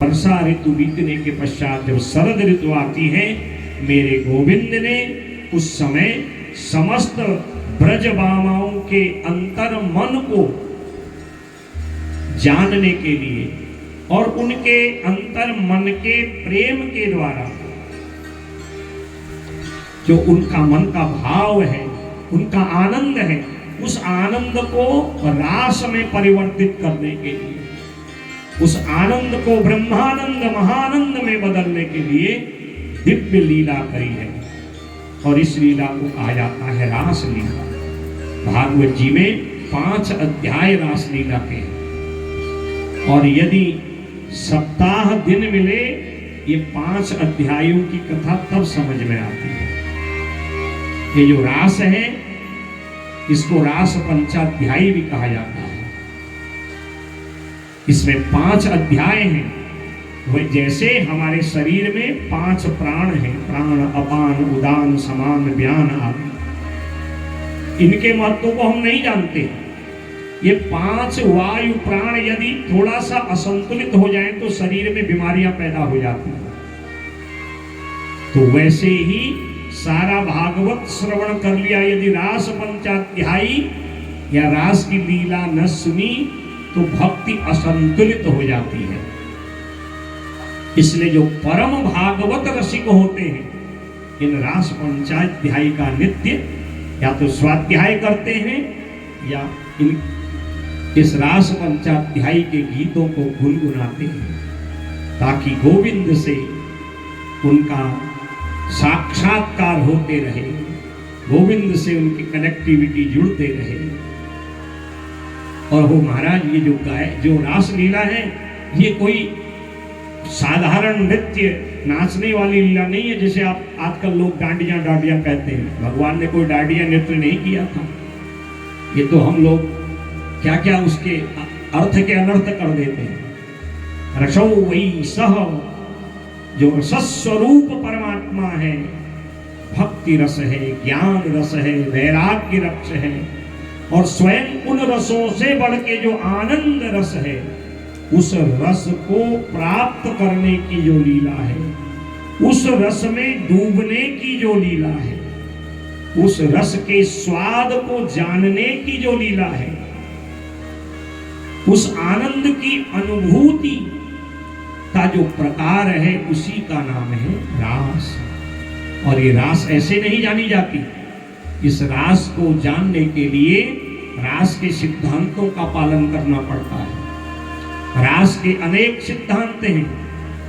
वर्षा ऋतु बीतने के पश्चात जब शरद ऋतु आती है, मेरे गोविंद ने उस समय समस्त ब्रजबामाओं के अंतर मन को जानने के लिए और उनके अंतर मन के प्रेम के द्वारा जो उनका मन का भाव है, उनका आनंद है, उस आनंद को रास में परिवर्तित करने के लिए, उस आनंद को ब्रह्मानंद महानंद में बदलने के लिए दिव्य लीला करी है। और इस लीला को कहा जाता है रास लीला। भागवत जी में 5 अध्याय रास लीला के हैं, और यदि सप्ताह दिन मिले ये 5 अध्यायों की कथा तब समझ में आती है। ये जो रास है इसको रास पंचाध्यायी भी कहा जाता है। इसमें 5 अध्याय हैं। वह जैसे हमारे शरीर में 5 प्राण हैं, प्राण अपान उदान समान व्यान आदि, इनके महत्व को हम नहीं जानते। ये 5 वायु प्राण यदि थोड़ा सा असंतुलित हो जाए तो शरीर में बीमारियां पैदा हो जाती हैं। तो वैसे ही सारा भागवत श्रवण कर लिया, यदि रास पंचाध्यायी या रास की लीला न सुनी तो भक्ति असंतुलित हो जाती है। इसलिए जो परम भागवत रसिक होते हैं इन रास पंचाध्यायी का नित्य या तो स्वाध्याय करते हैं या इस रास पंचाध्यायी के गीतों को गुनगुनाते हैं, ताकि गोविंद से उनका साक्षात्कार होते रहे, गोविंद से उनकी कनेक्टिविटी जुड़ते रहे। और वो महाराज ये जो रास लीला है ये कोई साधारण नृत्य नाचने वाली लीला नहीं है, जैसे आप आजकल लोग डांडिया डांडिया कहते हैं। भगवान ने कोई डांडिया नृत्य नहीं किया था। ये तो हम लोग क्या क्या उसके अर्थ के अनर्थ कर देते हैं। रसो वही सह, जो रसस्वरूप परमात्मा है, भक्ति रस है, ज्ञान रस है, वैराग्य रस है, और स्वयं उन रसों से बढ़ के जो आनंद रस है, उस रस को प्राप्त करने की जो लीला है, उस रस में डूबने की जो लीला है, उस रस के स्वाद को जानने की जो लीला है, उस आनंद की अनुभूति का जो प्रकार है, उसी का नाम है रास। और ये रास ऐसे नहीं जानी जाती। इस रास को जानने के लिए रास के सिद्धांतों का पालन करना पड़ता है। रास के अनेक सिद्धांत हैं।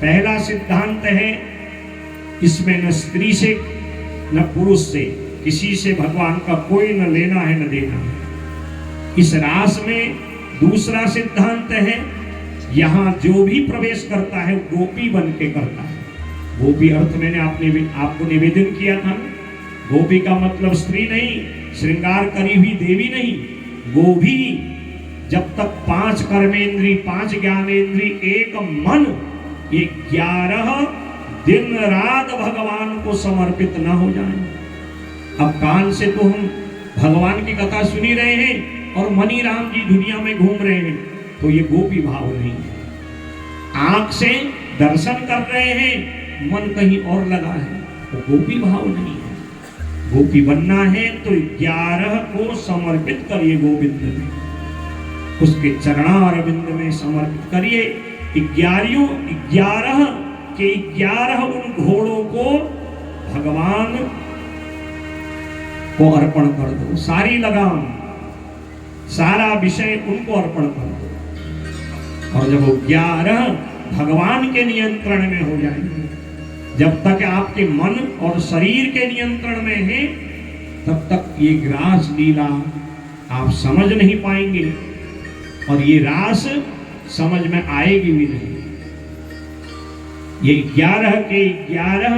पहला सिद्धांत है, इसमें न स्त्री से न पुरुष से, किसी से भगवान का कोई न लेना है न देना है। इस रास में दूसरा सिद्धांत है, यहाँ जो भी प्रवेश करता है गोपी बन के करता है। गोपी अर्थ मैंने आपको निवेदन किया था। गोपी का मतलब स्त्री नहीं, श्रृंगार करी हुई देवी नहीं। गोपी जब तक 5 कर्मेंद्री, 5 ज्ञानेंद्री, एक मन, ये 11 दिन रात भगवान को समर्पित ना हो जाए। अब कान से तो हम भगवान की कथा सुनी रहे हैं और मनी राम जी दुनिया में घूम रहे हैं, तो ये गोपी भाव नहीं है। आंख से दर्शन कर रहे हैं, मन कहीं और लगा है, तो गोपी भाव नहीं है। गोपी बनना है तो 11 को समर्पित करिए गोविंद में, उसके चरणारविंद में समर्पित करिए। 11 के 11 उन घोड़ों को भगवान को अर्पण कर दो। सारी लगाम, सारा विषय उनको अर्पण कर दो। और जब वो 11 भगवान के नियंत्रण में हो जाएंगे, जब तक आपके मन और शरीर के नियंत्रण में है, तब तक ये रास लीला आप समझ नहीं पाएंगे और ये रास समझ में आएगी भी नहीं। ये 11 के 11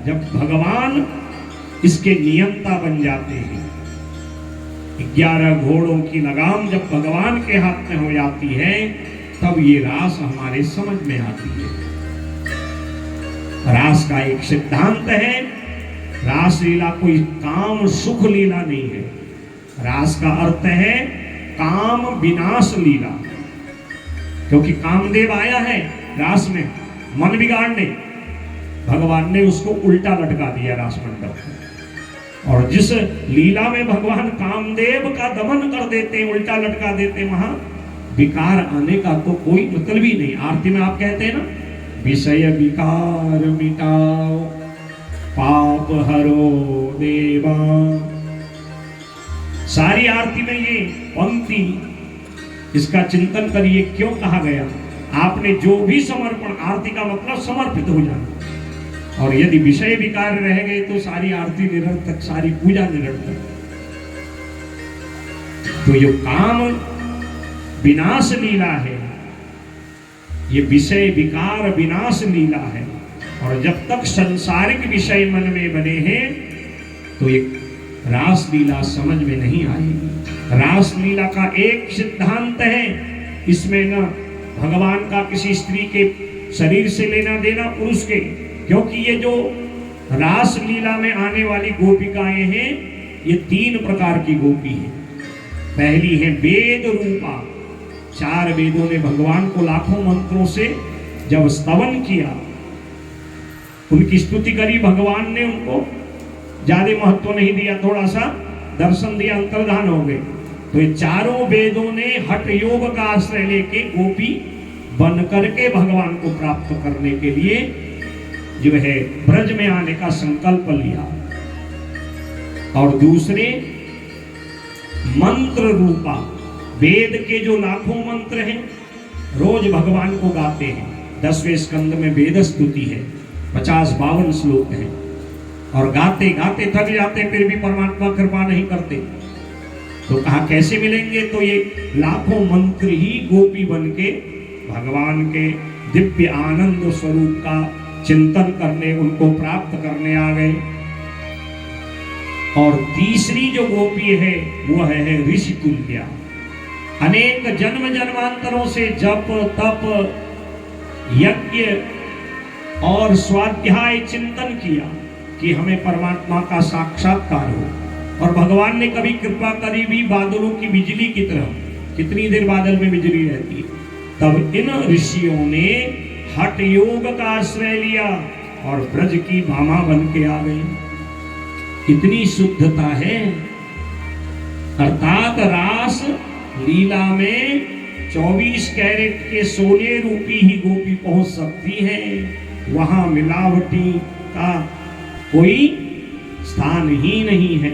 जब भगवान इसके नियंता बन जाते हैं, 11 घोड़ों की लगाम जब भगवान के हाथ में हो जाती है, तब ये रास हमारे समझ में आती है। रास का एक सिद्धांत है, रास लीला कोई काम सुख लीला नहीं है। रास का अर्थ है काम विनाश लीला, क्योंकि कामदेव आया है रास में मन बिगाड़ने, भगवान ने उसको उल्टा लटका दिया रास मंडप। और जिस लीला में भगवान कामदेव का दमन कर देते, उल्टा लटका देते, वहां विकार आने का तो कोई मतलब ही नहीं। आरती में आप कहते हैं ना, विषय विकार मिटाओ पाप हरो देवा। सारी आरती में ये पंक्ति, इसका चिंतन करिए क्यों कहा गया। आपने जो भी समर्पण, आरती का मतलब समर्पित हो जाना, और यदि विषय विकार रह गए तो सारी आरती निरर्थक, सारी पूजा निरर्थक। तो ये काम विनाश लीला है, ये विषय विकार विनाश लीला है। और जब तक संसारिक विषय मन में बने हैं तो ये रास लीला समझ में नहीं आएगी। रास लीला का एक सिद्धांत है, इसमें न भगवान का किसी स्त्री के शरीर से लेना देना, पुरुष के, क्योंकि ये जो रास लीला में आने वाली गोपिकाएं हैं ये 3 प्रकार की गोपी हैं। पहली है वेद रूपा, 4 वेदों ने भगवान को लाखों मंत्रों से जब स्तवन किया, उनकी स्तुति करी, भगवान ने उनको ज्यादा महत्व नहीं दिया, थोड़ा सा दर्शन दिया, अंतर्धान हो गए। तो ये चारों वेदों ने हठ योग का आश्रय लेके गोपी बन करके भगवान को प्राप्त करने के लिए जो है ब्रज में आने का संकल्प लिया। और दूसरे मंत्र रूपा, वेद के जो लाखों मंत्र हैं रोज भगवान को गाते हैं। 10वें स्कंद में वेद स्तुति है, 50-52 श्लोक हैं, और गाते गाते थक जाते फिर भी परमात्मा कृपा नहीं करते। तो कहा कैसे मिलेंगे, तो ये लाखों मंत्र ही गोपी बन के भगवान के दिव्य आनंद स्वरूप का चिंतन करने, उनको प्राप्त करने आ गए। और तीसरी जो गोपी है वो है ऋषितुल्या। अनेक जन्म जन्मांतरों से जप तप यज्ञ और स्वाध्याय चिंतन किया कि हमें परमात्मा का साक्षात्कार हो, और भगवान ने कभी कृपा करी भी बादलों की बिजली की तरह, कितनी देर बादल में बिजली रहती है। तब इन ऋषियों ने हठ योग का आश्रय लिया और ब्रज की भामा बन के आ गई। इतनी शुद्धता है, अर्थात रास लीला में 24 कैरेट के सोने रूपी ही गोपी पहुंच सकती है, वहां मिलावटी का कोई स्थान ही नहीं है।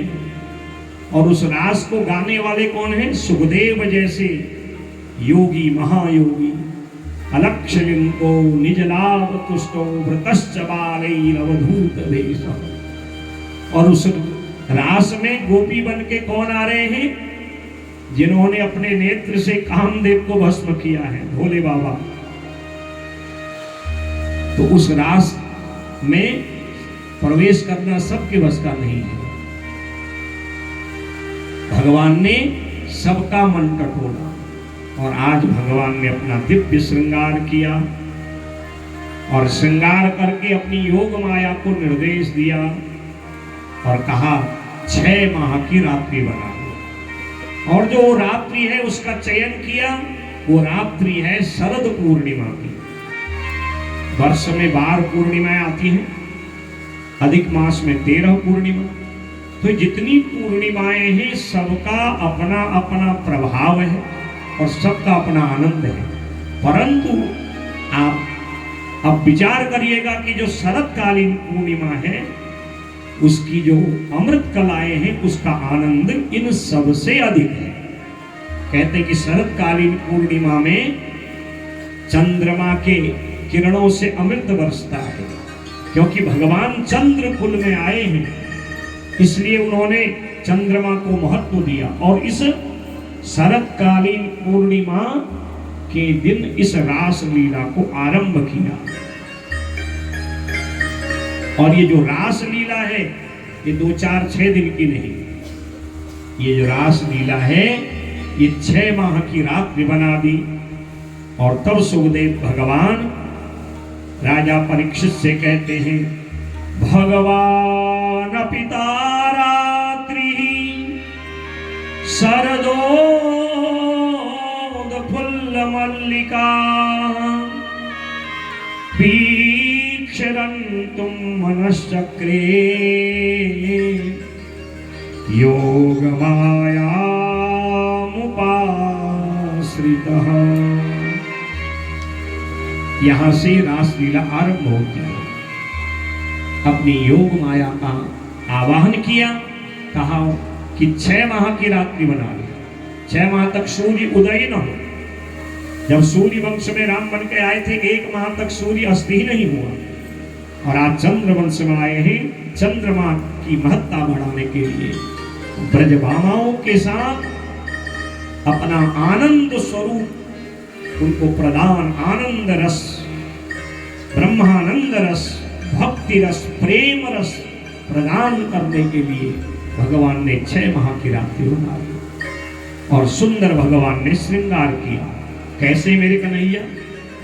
और उस रास को गाने वाले कौन है, सुखदेव जैसे योगी महायोगी। अलक्षलिंको निज लाभ तुष्टो व्रतश्च बालैरवधूत देश। और उस रास में गोपी बन के कौन आ रहे हैं, जिन्होंने अपने नेत्र से कामदेव को भस्म किया है, भोले बाबा। तो उस रास में प्रवेश करना सबके बस का नहीं है। भगवान ने सबका मन टटोला, और आज भगवान ने अपना दिव्य श्रृंगार किया, और श्रृंगार करके अपनी योग माया को निर्देश दिया और कहा 6 माह की रात्रि बना दो। और जो रात्रि है उसका चयन किया, वो रात्रि है शरद पूर्णिमा की। वर्ष में 12 पूर्णिमाएं आती हैं, अधिक मास में 13 पूर्णिमा। तो जितनी पूर्णिमाएं हैं सबका अपना अपना प्रभाव है और सबका अपना आनंद है। परंतु आप अब विचार करिएगा कि जो शरदकालीन पूर्णिमा है उसकी जो अमृत कलाएं हैं उसका आनंद इन सबसे अधिक है। कहते हैं कि शरदकालीन पूर्णिमा में चंद्रमा के किरणों से अमृत बरसता है, क्योंकि भगवान चंद्र कुल में आए हैं, इसलिए उन्होंने चंद्रमा को महत्व दिया। और इस शरदकालीन पूर्णिमा के दिन इस रास लीला को आरंभ किया। और ये जो रास लीला है ये 2, 4, 6 दिन की नहीं, ये जो रास लीला है ये 6 माह की रात्रि बना दी। और तब सुखदेव भगवान राजा परीक्षित से कहते हैं, भगवान पिता रात्रि शरदोद फुल्ल मल्लिका वीक्षरन्तुं मनश्चक्रे योगमायामुपाश्रितः। यहां से रासलीला आरंभ होती है। अपनी योग माया का आवाहन किया, कहा कि 6 माह की रात्रि बना ली, 6 माह तक सूर्य उदय न हो। जब सूर्य वंश में राम बन के आए थे 1 माह तक सूर्य अस्त ही नहीं हुआ, और आज चंद्र वंश में आए हैं चंद्रमा की महत्ता बढ़ाने के लिए। ब्रजभामाओं के साथ अपना आनंद स्वरूप उनको प्रदान, आनंद रस, ब्रह्मानंद रस, भक्ति रस, प्रेम रस प्रदान करने के लिए भगवान ने 6 माह की रात्रि बना ली। और सुंदर भगवान ने श्रृंगार किया। कैसे मेरे कन्हैया?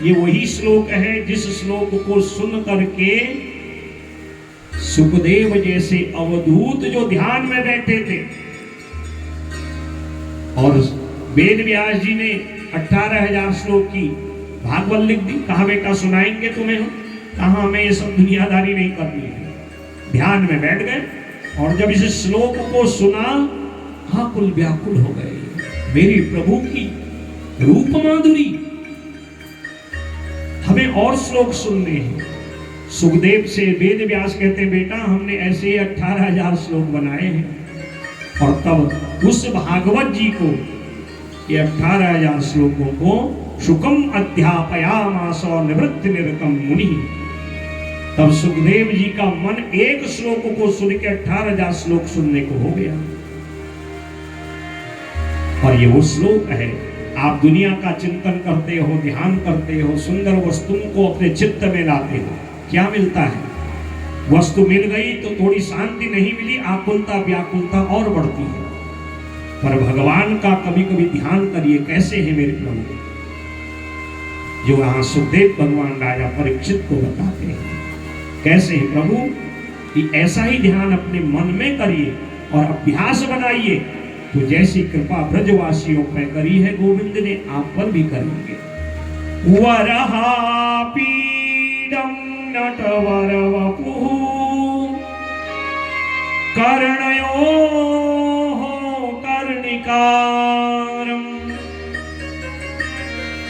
ये वही श्लोक है जिस श्लोक को सुन करके सुखदेव जैसे अवधूत जो ध्यान में बैठे थे, और वेद व्यास जी ने 18,000 श्लोक की भागवत लिख दी। कहा बेटा सुनाएंगे तुम्हें हम, कहा हमें ये सब दुनियादारी नहीं करनी है। ध्यान में बैठ गए और जब इस श्लोक को सुना, आकुल व्याकुल हो गए। मेरी प्रभु की रूप माधुरी, हमें और श्लोक सुनने हैं। सुखदेव से वेद व्यास कहते हैं बेटा हमने ऐसे 18,000 श्लोक बनाए हैं। और तब उस भागवत जी को, ये 18,000 श्लोकों को शुकम अध्यापयामास निवृत्ति निरतम मुनि। तब सुखदेव जी का मन एक श्लोक को सुन के 18,000 श्लोक सुनने को हो गया। और ये वो श्लोक है, आप दुनिया का चिंतन करते हो, ध्यान करते हो, सुंदर वस्तुओं को अपने चित्त में लाते हो, क्या मिलता है? वस्तु मिल गई तो थोड़ी शांति नहीं मिली, आकुलता व्याकुलता और बढ़ती है। पर भगवान का कभी कभी ध्यान करिए, कैसे है मेरे प्रभु, जो यहां सुखदेव भगवान राजा परीक्षित को बताते हैं। कैसे है प्रभु कि ऐसा ही ध्यान अपने मन में करिए और अभ्यास बनाइए, तो जैसी कृपा ब्रजवासियों पर करी है गोविंद ने, आप पर भी करेंगे। वरहापीडं नटवर वपुः कर्णयोः कर्णिकारं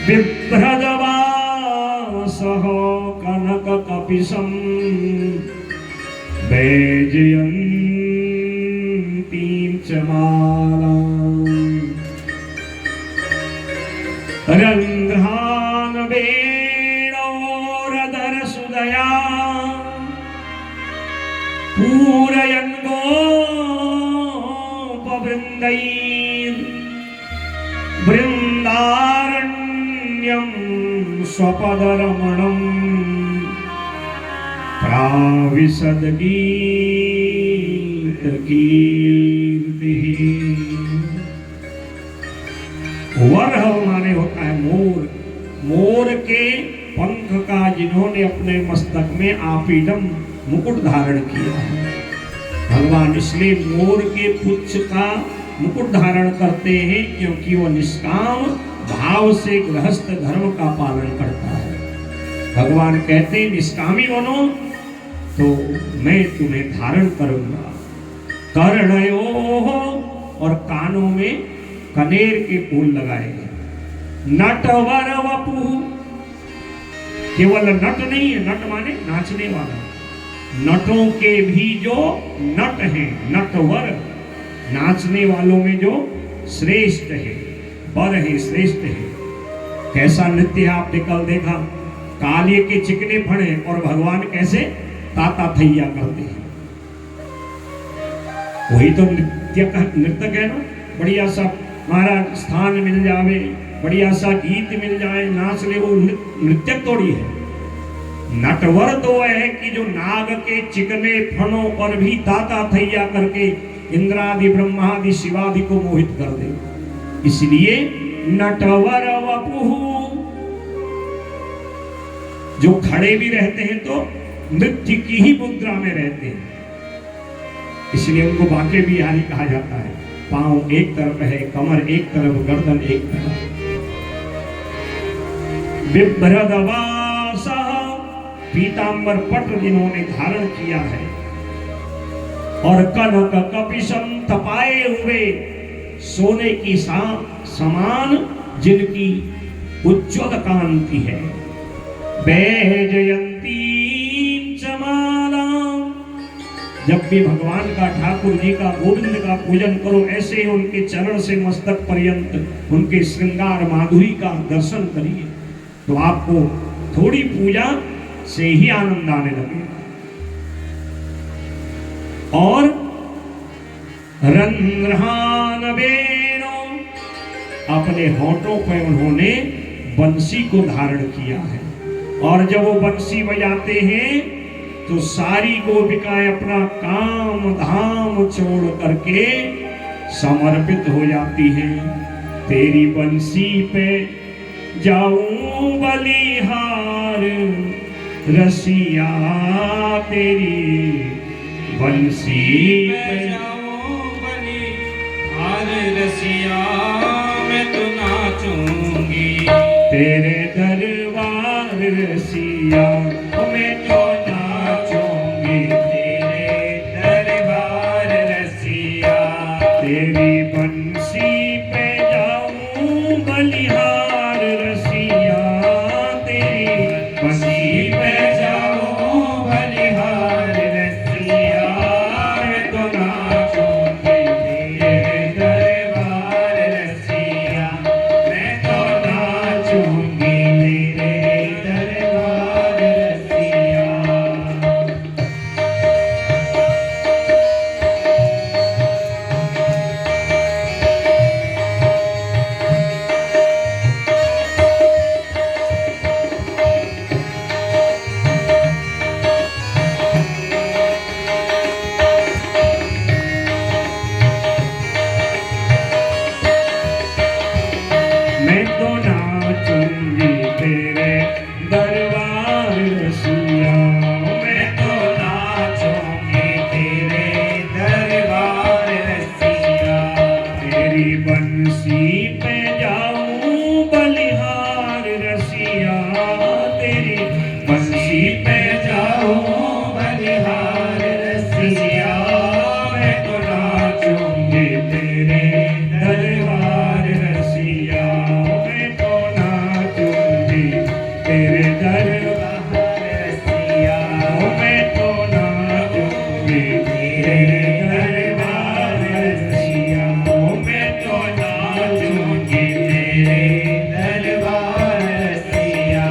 बिभ्रदवासः कनककपिशं वैजयन्तीं च मालाम् रन्ध्रान् वेणोरधरसुदया पूरयन् गोपवृन्दैः वृन्दारण्यं स्वपदरमणं प्राविशद्गीतकीर्तिः। वरह माने होता है मोर। मोर के पंख का जिन्होंने अपने मस्तक में आपीडम मुकुट धारण किया है, भगवान इसलिए मोर के पुच्छ का मुकुट धारण करते हैं क्योंकि वो निष्काम भाव से गृहस्थ धर्म का पालन करता है। भगवान कहते हैं निष्कामी बनो तो मैं तुम्हें धारण करूंगा। कर्णयोः और कानों में कनेर के फूल लगाए। नटवर वपुः, केवल नट नहीं है, नट माने नाचने वाला। नटों के भी जो नट हैं, नटवर, नाचने वालों में जो श्रेष्ठ है, वर है, श्रेष्ठ है। कैसा नृत्य है आपने कल देखा, कालिए के चिकने फड़े और भगवान कैसे ताता थैया करते हैं। वही तो नृत्यक है ना। बढ़िया सा महाराज स्थान मिल जावे, बढ़िया सा गीत मिल जाए, नाच ले, वो नृत्यक थोड़ी है। नटवर तो है कि जो नाग के चिकने फणों पर भी ताता थैया करके इंद्रादि ब्रह्मादि शिवादि को मोहित कर दे। इसलिए नटवर वपुः, जो खड़े भी रहते हैं तो नृत्य की ही मुद्रा में रहते हैं, इसलिए उनको बाके बिहारी कहा जाता है। पांव एक तरफ है, कमर एक तरफ, गर्दन एक तरफ। बिभ्रदवासः पीतांबर पट जिन्होंने धारण किया है और कनक कपिशम तपाए हुए सोने की समान जिनकी उज्ज्वल कांति है, वैजयंती चमाला। जब भी भगवान का, ठाकुर जी का, गोविंद का पूजन करो, ऐसे ही उनके चरण से मस्तक पर्यंत उनके श्रृंगार माधुरी का दर्शन करिए तो आपको थोड़ी पूजा से ही आनंद आने लगेगा। और रंध्रान वेणो, अपने होठों पर उन्होंने बंसी को धारण किया है और जब वो बंसी बजाते हैं तो सारी गोपिकाएं अपना काम धाम छोड़ करके समर्पित हो जाती हैं। तेरी बंसी पे जाऊं बलिहार रसिया, तेरी बंसी पे जाऊं बलिहार रसिया, मैं तो नाचूंगी तेरे दरबार रसिया, मैं तो नाचूंगी तेरे दरबार रसिया। तेरी बंसी पे जाऊं बलिहार रसिया, तेरी बंसी पे जाऊं बलिहार रसिया, मैं तो नाचूंगी तेरे दरबार रसिया, मैं तो नाचूंगी तेरे दरबार रसिया। मैं तो नाचूंगी तेरे दरबार रसिया, मैं तो नाचूंगी तेरे दरबार रसिया, तेरी बंसी पे जाऊं बलिहार रसिया, तेरी बंसी पे जाऊं बलिहार रसिया, मैं तो नाचूंगी तेरे दरबार रसिया, मैं तो नाचूंगी तेरे दरबार रसिया, मैं तो नाचूंगी तेरे दरबार रसिया, मैं तो नाचूंगी तेरे दरबार रसिया,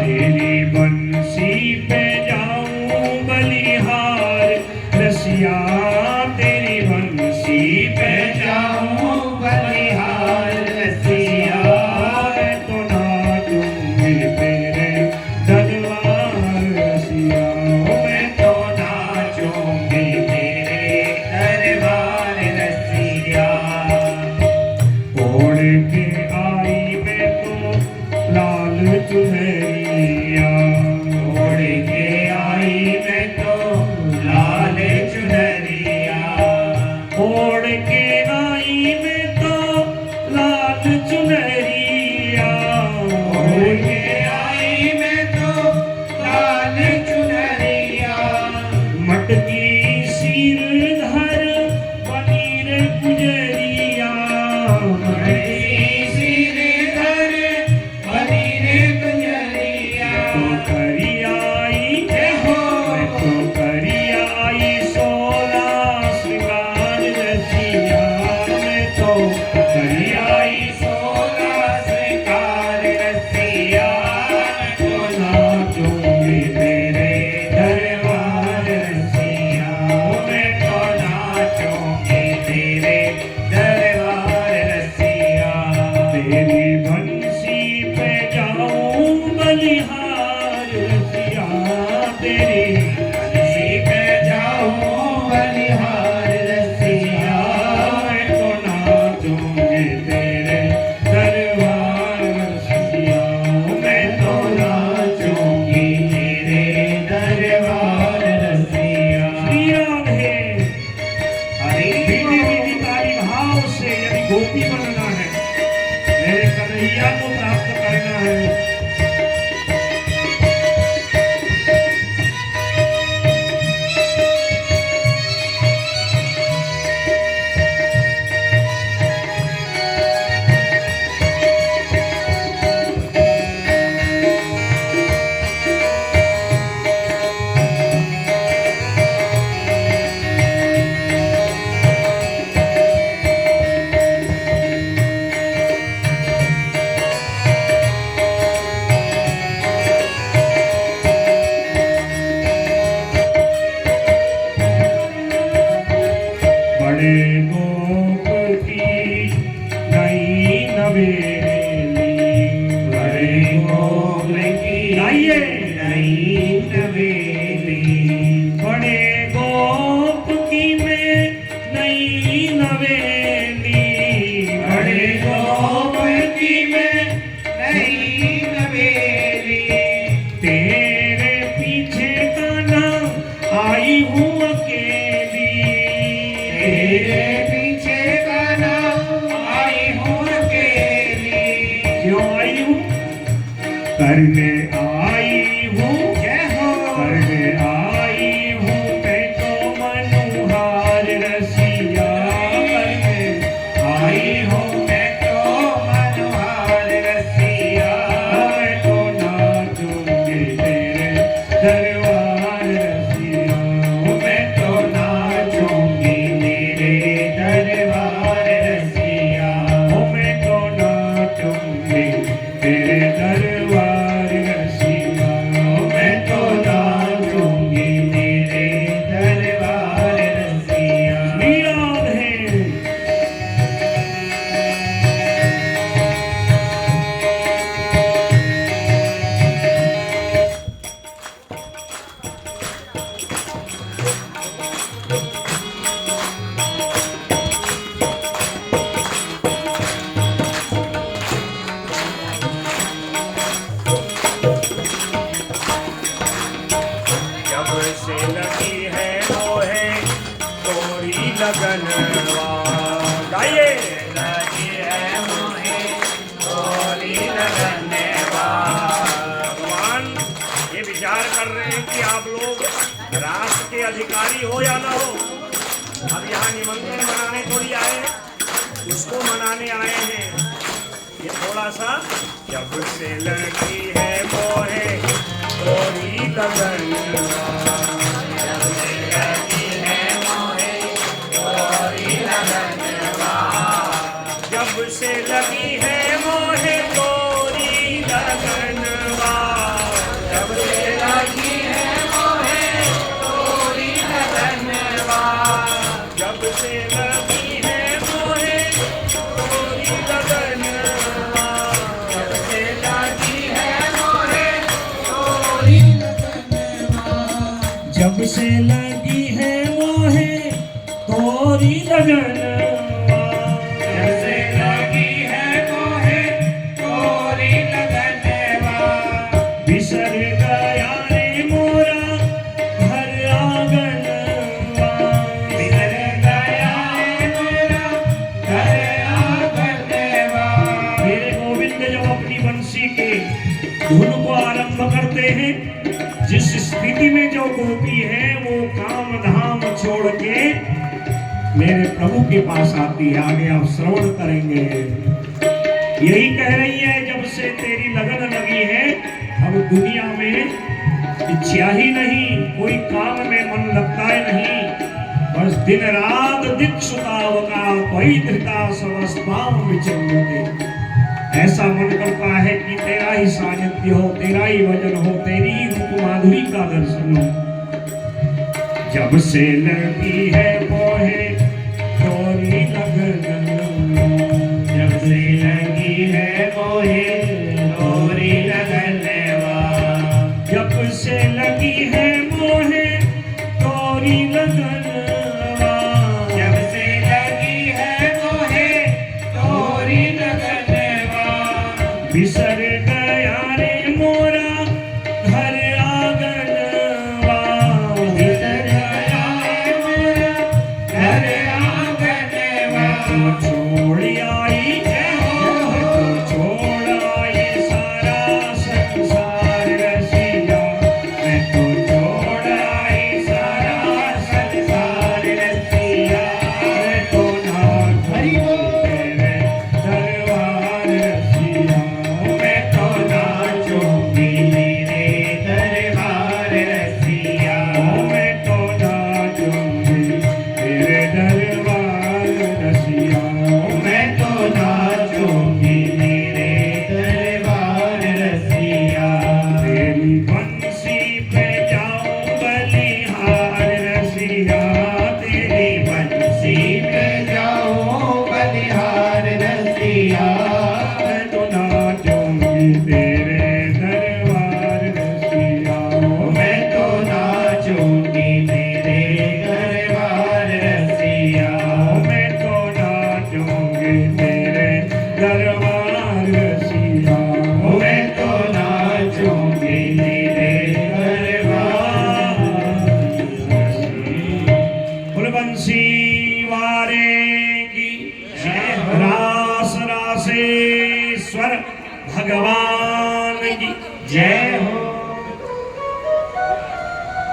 तेरी बंसी पे जाऊं बलिहार रसिया, तेरी बंसी पे जाऊं बलिहार रसिया, मैं तो नाचूंगी तेरे दरबार रसिया, मैं तो नाचूंगी तेरे दरबार रसिया। ओढ़ के आई मैं तो लाल चुनरिया, ओढ़ के आई मैं तो लाल चुनरिया, ओढ़ के आई मैं तो लाल चुनरिया, ओढ़ के आई मैं तो लाल चुनरिया, मटकी सिर धर बनी रे गुजरिया, मटकी सिर धर बनी रे गुजरिया, तो करी आई जय हो मैं तो करी आई सोला श्रृंगार रसिया, मैं तो करी आई सोला श्रृंगार रसिया, मैं तो नाचूंगी तेरे दरबार रसिया, मैं तो नाचूंगी तेरे दरबार रसिया, तेरी बंसी पे जाऊं बलिहार रसिया, तेरी बंसी पे जाऊं बलिहार रसिया, मैं तो नाचूंगी तेरे दरबार रसिया, मैं तो नाचूंगी तेरे दरबार रसिया। श्री राधे। हरे बीती बीती तारी भाव से यदि गोपी बनना है, मेरे कन्हैया को प्राप्त करना है, नवेली बड़े गोप की में नई नवेली बड़े गोप की में नई नवेली तेरे पीछे कान्हा आई हूँ अकेली तेरे पीछे का नाम आई हूँ अकेली क्यों आई हूँ करने आई हूँ जय हो करने आई हूँ तेको मनुहार रसिया करने आई हूँ मैं तो मनोहर रसिया मैं तो नाचूंगी तेरे दरबार रसिया मैं तो नाचूंगी तेरे दरबार रसिया मैं तो नाचूंगी तेरे दरबार रसिया मैं तो नाचूंगी तेरे दरबार रसिया मीराद है जब से लगी है मोहे तोरी लगनवा गाइए लगी है मोहे होली लगने भगवान ये विचार कर रहे हैं कि आप लोग राष्ट्र के अधिकारी हो या ना हो अब यहाँ निमंत्रण मनाने थोड़ी आए हैं उसको मनाने आए हैं ये थोड़ा सा जब से लगी है मोहे तोरी लगनवा जब से लगी है मोहे तोरी लगनवा जब से लगी है मोहे तोरी लगनवा जब से लगी है मोहे तोरी लगनवा जब से लगी है मोहे तोरी जब से लगी है मोहे तोरी लगनवा जैसे लगी है मोहे तोरी लगनवा बिसर गया रे मोरा घर आंगनवा बिसर गया है मेरा घर आंगनवा मेरे गोविंद जब अपनी बंसी के धुन को आरंभ करते हैं जिस स्थिति में जो गोपी है वो काम धाम छोड़ के मेरे प्रभु के पास आती है आगे आप श्रवण करेंगे यही कह रही है जब से तेरी लगन लगी है अब दुनिया में इच्छा ही नहीं कोई काम में मन लगता है नहीं बस दिन रात दीक्षुतावका पवित्रता समस्ताम विचरते ऐसा मन करता है कि तेरा ही सानिध्य हो तेरा ही भजन हो तेरी ही रूप माधुरी का दर्शन हो जब से लगी है मोहे तोरी लगन जब से लगी है मोहे तोरी लगनवा जब से लगी है मोहे तोरी लगनवा जब से लगी है मोहे तोरी लगनवा बिसर गया रे मोरा घर आंगनवा बिसर गया है मेरा घर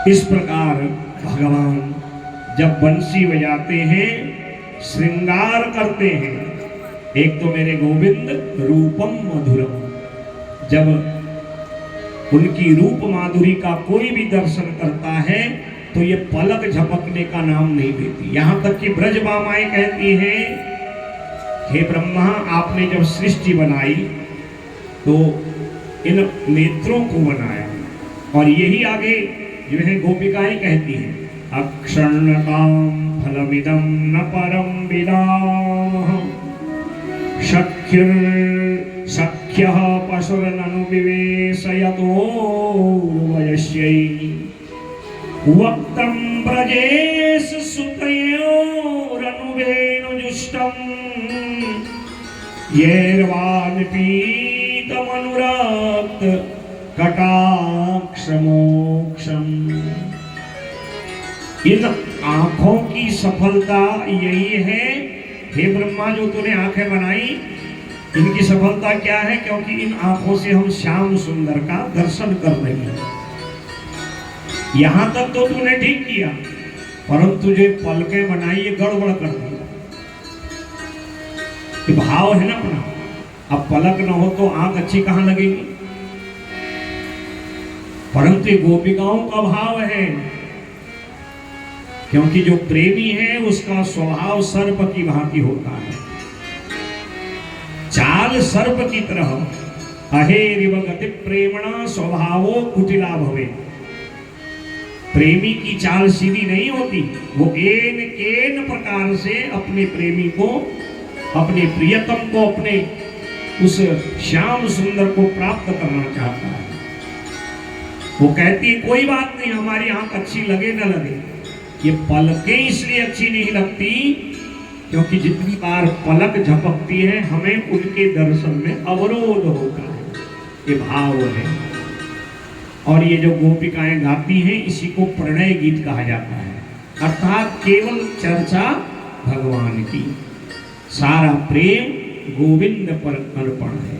इस प्रकार भगवान जब बंसी बजाते हैं, श्रृंगार करते हैं। एक तो मेरे गोविंद रूपम मधुरम, जब उनकी रूप माधुरी का कोई भी दर्शन करता है तो ये पलक झपकने का नाम नहीं देती। यहां तक कि ब्रजबामाएं कहती हैं, हे ब्रह्मा, आपने जब सृष्टि बनाई तो इन नेत्रों को बनाया। और यही आगे जो है गोपिकाएं कहती हैं, अक्षर्णकाम फलमिदं न परम विदाः सख्यः पशुरननु विवेशयतो वयस्यै वक्त्रं ब्रजेश सुतयोरनुवेणुजुष्टम् येर्वान् पीतमनुरक्त कटाक्षमोक्षम्। इन आंखों की सफलता यही है, हे ब्रह्मा, जो तूने आंखें बनाई, इनकी सफलता क्या है? क्योंकि इन आंखों से हम श्याम सुंदर का दर्शन कर रहे हैं। यहां तक तो तूने ठीक किया, परंतु जो पलकें बनाई ये गड़बड़ कर दिया। ये भाव है ना अपना, अब पलक ना हो तो आंख अच्छी कहां लगेगी? परंतु ये गोपिकाओं का भाव है, क्योंकि जो प्रेमी है उसका स्वभाव सर्प की भांति होता है, चाल सर्प की तरह। अहेरिव गति प्रेमणा स्वभावो कुटिला भवे। प्रेमी की चाल सीधी नहीं होती, वो एन केन प्रकार से अपने प्रेमी को, अपने प्रियतम को, अपने उस श्याम सुंदर को प्राप्त करना चाहता है। वो कहती है कोई बात नहीं, हमारी आंख अच्छी लगे न लगे। ये पलकें इसलिए अच्छी नहीं लगती क्योंकि जितनी बार पलक झपकती है हमें उनके दर्शन में अवरोध होता है। ये भाव है। और ये जो गोपिकाएं गाती हैं इसी को प्रणय गीत कहा जाता है, अर्थात केवल चर्चा भगवान की, सारा प्रेम गोविंद पर अर्पण है।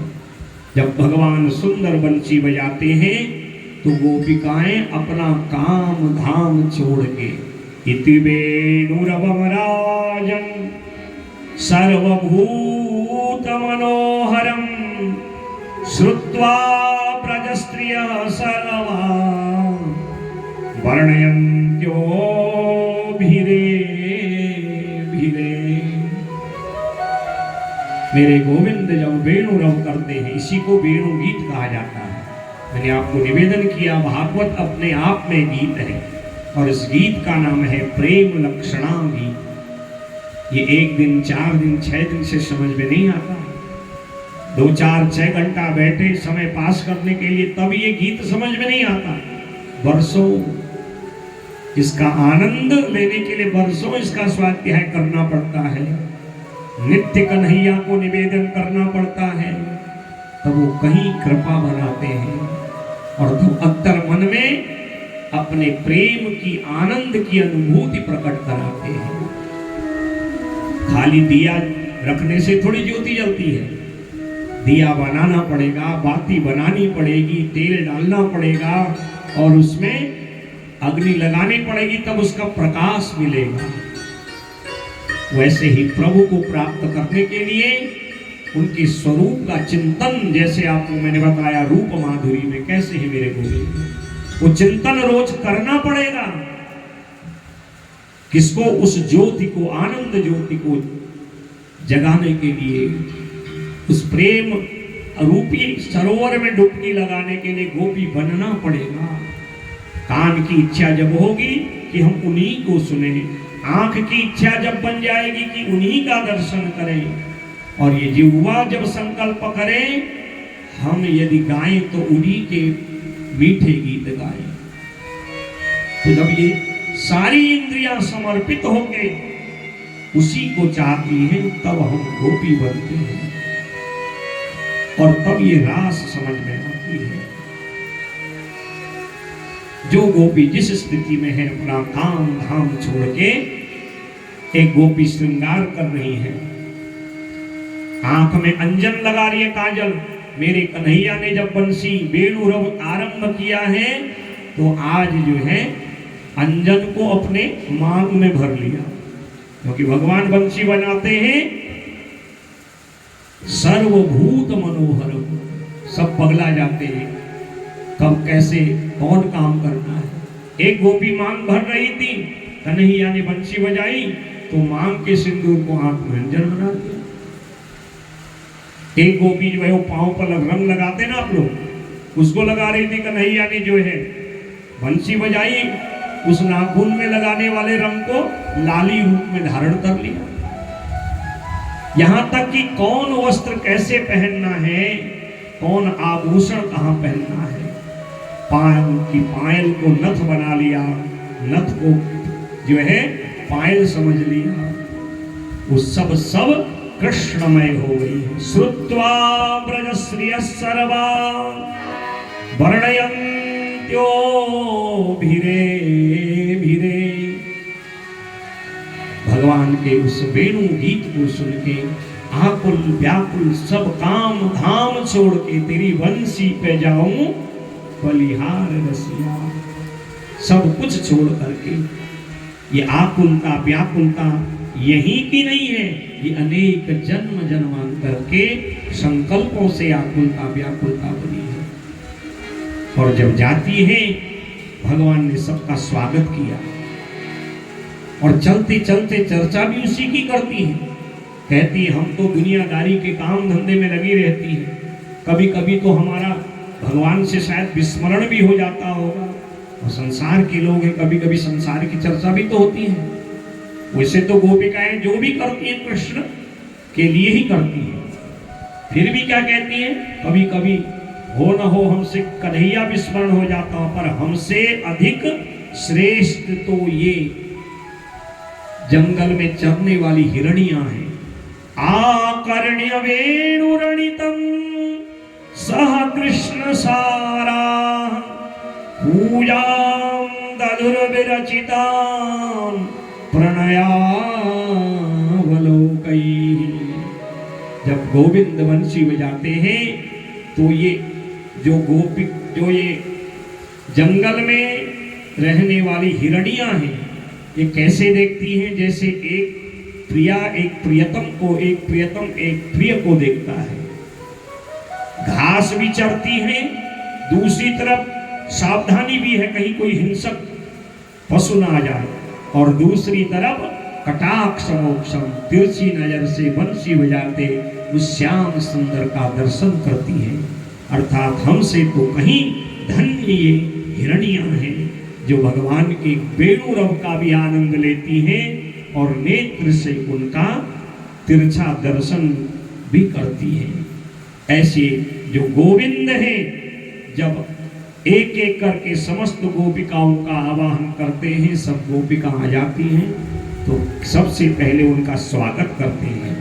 जब भगवान सुंदर बंसी बजाते हैं तो गोपिकाएं अपना काम धाम छोड़ के इति वेणुरवमराजं सर्वभूत मनोहरं श्रुत्वा ब्रजस्त्रियः सर्वा वर्णयन्त्योभिरेभिरे। मेरे गोविंद जब वेणुरव करते हैं, इसी को वेणु गीत कहा जाता है। मैंने आपको निवेदन किया, भागवत अपने आप में गीत है और इस गीत का नाम है प्रेम लक्षणा गीत। ये 1 दिन, 4 दिन, 6 दिन से समझ में नहीं आता। 2, 4, 6 घंटा बैठे समय पास करने के लिए तब ये गीत समझ में नहीं आता। वर्षों इसका आनंद लेने के लिए वर्षों इसका स्वाध्याय करना पड़ता है, नित्य कन्हैया को निवेदन करना पड़ता है, तब वो कहीं कृपा बनाते हैं और तब अंतर मन में अपने प्रेम की, आनंद की अनुभूति प्रकट कराते हैं। खाली दिया रखने से थोड़ी ज्योति जलती है, दिया बनाना पड़ेगा, बाती बनानी पड़ेगी, तेल डालना पड़ेगा और उसमें अग्नि लगानी पड़ेगी, तब उसका प्रकाश मिलेगा। वैसे ही प्रभु को प्राप्त करने के लिए उनके स्वरूप का चिंतन, जैसे आपको मैंने बताया रूप माधुरी में कैसे ही मेरे गोविंद, वो चिंतन रोज करना पड़ेगा। किसको? उस ज्योति को, आनंद ज्योति को जगाने के लिए, उस प्रेम रूपी सरोवर में डुबकी लगाने के लिए गोपी बनना पड़ेगा। कान की इच्छा जब होगी कि हम उन्हीं को सुने, आंख की इच्छा जब बन जाएगी कि उन्हीं का दर्शन करें, और ये जिह्वा जब संकल्प करें हम यदि गाएं तो उन्हीं के मीठे गीत गाएं। तो जब ये सारी इंद्रियां समर्पित होके उसी को चाहती हैं तब हम गोपी बनते हैं और तब ये रास समझ में आती है। जो गोपी जिस स्थिति में है, अपना काम धाम छोड़ के एक गोपी श्रृंगार कर रही है, आंख में अंजन लगा रही है, काजल। मेरे कन्हैया ने जब बंसी वेणुरव आरंभ किया है तो आज जो है अंजन को अपने मांग में भर लिया, क्योंकि भगवान बंसी बनाते हैं सर्वभूत मनोहर, सब पगला जाते हैं कब कैसे कौन काम करना है। एक गोपी मांग भर रही थी, कन्हैया ने बंसी बजाई तो मांग के सिंदूर को आंख में अंजन बना दिया। एक गोपी जो है वो पांव पर रंग लगाते ना आप लोग, उसको लगा रही थी, कन्हैया ने जो है बंसी बजाई, उस नाखून में लगाने वाले रंग को लाली रूप में धारण कर लिया। यहां तक कि कौन वस्त्र कैसे पहनना है, कौन आभूषण कहां पहनना है, पायल की पायल को नथ बना लिया, नथ को जो है पायल समझ लिया, वो सब कृष्णमय हो गई है। श्रुत्वा ब्रजश्रिय सर्वा वर्णयन्त्यो भीरे भीरे, भगवान के उस वेणु गीत को सुन के आकुल व्याकुल सब काम धाम छोड़ के तेरी बंसी पे जाऊं बलिहार रसिया, सब कुछ छोड़ करके। ये आकुलता व्याकुलता यही की नहीं है, ये अनेक जन्म जन्मांतर के संकल्पों से आकुलता व्याकुलता बनी है। और जब जाती है भगवान ने सबका स्वागत किया, और चलते चलते चर्चा भी उसी की करती है। कहती है हम तो दुनियादारी के काम धंधे में लगी रहती है, कभी कभी तो हमारा भगवान से शायद विस्मरण भी हो जाता होगा, और संसार के लोग हैं, कभी कभी संसार की चर्चा भी तो होती है। वैसे तो गोपिकाएं जो भी करती हैं कृष्ण के लिए ही करती हैं, फिर भी क्या कहती हैं, कभी कभी हो न हो हमसे कन्हैया विस्मरण हो जाता हो, पर हमसे अधिक श्रेष्ठ तो ये जंगल में चरने वाली हिरणियां हैं। आकर्ण्य वेणुरणितम सह कृष्ण सारा पूजां दधुर्विरचितां प्रणयावलोकैः। जब गोविंद बंसी बजाते हैं तो ये जो ये जंगल में रहने वाली हिरणियां हैं, ये कैसे देखती हैं, जैसे एक प्रिया एक प्रियतम को, एक प्रियतम एक प्रिय को देखता है। घास भी चरती हैं, दूसरी तरफ सावधानी भी है कहीं कोई हिंसक पशु ना आ जाए, और दूसरी तरफ कटाक्ष मोक्षम तिरछी नजर से बंसी बजाते उस श्याम सुंदर का दर्शन करती है। अर्थात हमसे तो कहीं धन्य ये हिरणियां हैं जो भगवान के वेणुरव का भी आनंद लेती हैं और नेत्र से उनका तिरछा दर्शन भी करती हैं। ऐसे जो गोविंद हैं, जब एक एक करके समस्त गोपिकाओं का आवाहन करते हैं, सब गोपिका आ जाती हैं, तो सबसे पहले उनका स्वागत करते हैं।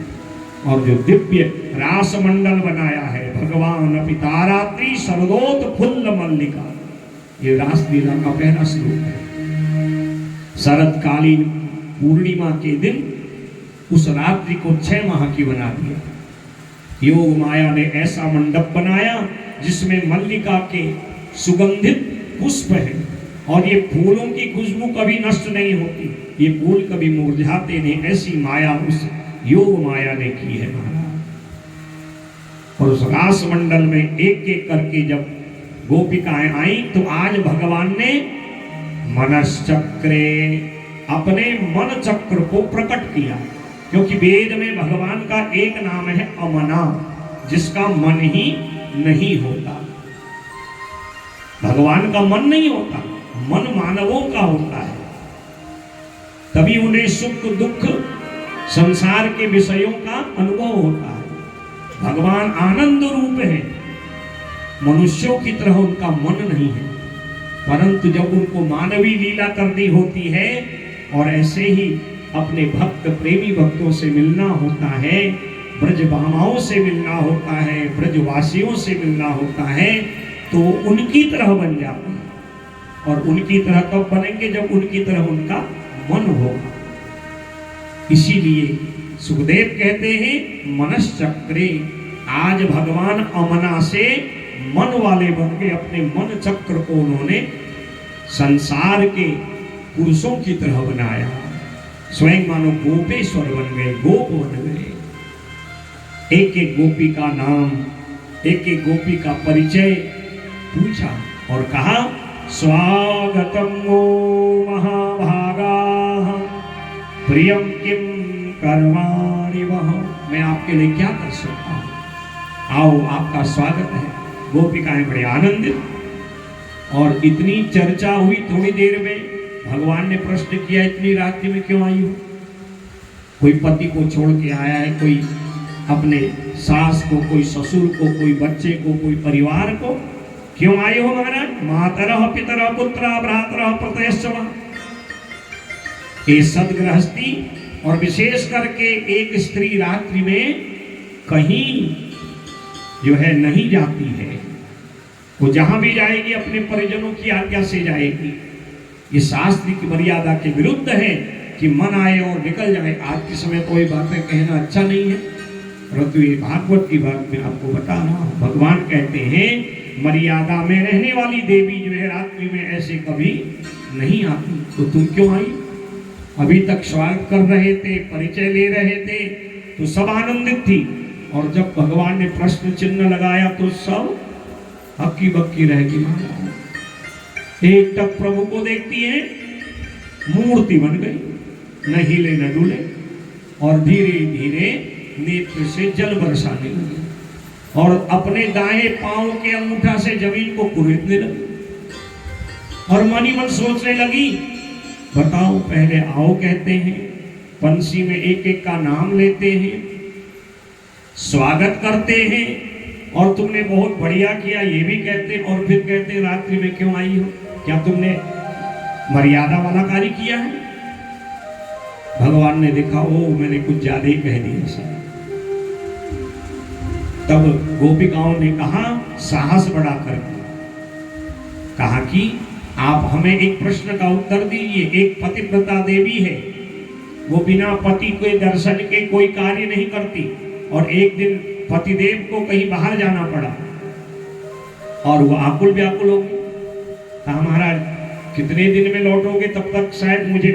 और जो दिव्य रास मंडल बनाया है, भगवान पितारात्रि शरदोत फुल्ल मल्लिका, ये रास लीला का पहला श्लोक है। शरदकालीन पूर्णिमा के दिन उस रात्रि को 6 माह की बना दिया। योग माया ने ऐसा मंडप बनाया जिसमें मल्लिका के सुगंधित पुष्प है, और ये फूलों की खुशबू कभी नष्ट नहीं होती, ये फूल कभी मुरझाते नहीं, ऐसी माया उस योग माया ने की है महाराज। और उस रास मंडल में एक एक करके जब गोपिकाएं आई, तो आज भगवान ने मनश्चक्रे अपने मन चक्र को प्रकट किया, क्योंकि वेद में भगवान का एक नाम है अमना, जिसका मन ही नहीं होता। भगवान का मन नहीं होता, मन मानवों का होता है, तभी उन्हें सुख दुख संसार के विषयों का अनुभव होता है। भगवान आनंद रूप है, मनुष्यों की तरह उनका मन नहीं है, परंतु जब उनको मानवी लीला करनी होती है और ऐसे ही अपने भक्त प्रेमी भक्तों से मिलना होता है, ब्रज भामाओं से मिलना होता है, ब्रजवासियों से मिलना होता है, तो उनकी तरह बन जाते हैं। और उनकी तरह तब बनेंगे जब उनकी तरह उनका मन होगा। इसीलिए सुखदेव कहते हैं मनश्चक्रे, आज भगवान अमना से मन वाले बन के अपने मन चक्र को उन्होंने संसार के पुरुषों की तरह बनाया, स्वयं मानो गोपेश्वर बन गए, गोप बन गए। एक एक गोपी का नाम, एक एक गोपी का परिचय पूछा और कहा, स्वागतम वो महाभागा प्रियम किम कर्माणि वह। मैं आपके लिए क्या कर सकता हूं, आओ आपका स्वागत है। गोपिकाएं बड़े आनंदित। और इतनी चर्चा हुई, थोड़ी देर में भगवान ने प्रश्न किया, इतनी रात्रि में क्यों आई हो? कोई पति को छोड़ के आया है, कोई अपने सास को, कोई ससुर को, कोई बच्चे को, कोई परिवार को, क्यों आए हो महाराज? मातरः पितरः पुत्रः भ्रातरः प्रतयश्चवा। ये सदगृहस्थी और विशेष करके एक स्त्री रात्रि में कहीं जो है नहीं जाती है, वो जहां भी जाएगी अपने परिजनों की आज्ञा से जाएगी। ये शास्त्र की मर्यादा के विरुद्ध है कि मन आए और निकल जाए। आज के समय कोई बातें कहना अच्छा नहीं है, परंतु ये भागवत की बात मैं आपको बता रहा हूं। भगवान कहते हैं मर्यादा में रहने वाली देवी जो है रात्रि में ऐसे कभी नहीं आती। तो तुम क्यों आई? अभी तक स्वागत कर रहे थे, परिचय ले रहे थे, तो सब आनंदित थी, और जब भगवान ने प्रश्न चिन्ह लगाया तो सब हक्की बक्की रह गई। एक तक प्रभु को देखती है, मूर्ति बन गई, न हिले न डुले, और धीरे धीरे नेत्र से जल बरसाने लगी, और अपने दाएं पांव के अंगूठा से जमीन को कुरेदने लगी, और मन ही मन सोचने लगी, बताओ पहले आओ कहते हैं, पंछी में एक एक का नाम लेते हैं, स्वागत करते हैं, और तुमने बहुत बढ़िया किया ये भी कहते, और फिर कहते रात्रि में क्यों आई हो? क्या तुमने मर्यादा वाला कार्य किया है? भगवान ने देखा, ओ मैंने कुछ ज्यादा ही कह दिया सर। तब गोपिकाओं ने कहा, साहस बढ़ाकर कहा कि आप हमें एक प्रश्न का उत्तर दीजिए। एक पतिव्रता देवी है, वो बिना पति के दर्शन के कोई कार्य नहीं करती, और एक दिन पतिदेव को कहीं बाहर जाना पड़ा और वो आकुल व्याकुल हो गई। कहा महाराज कितने दिन में लौटोगे, तब तक शायद मुझे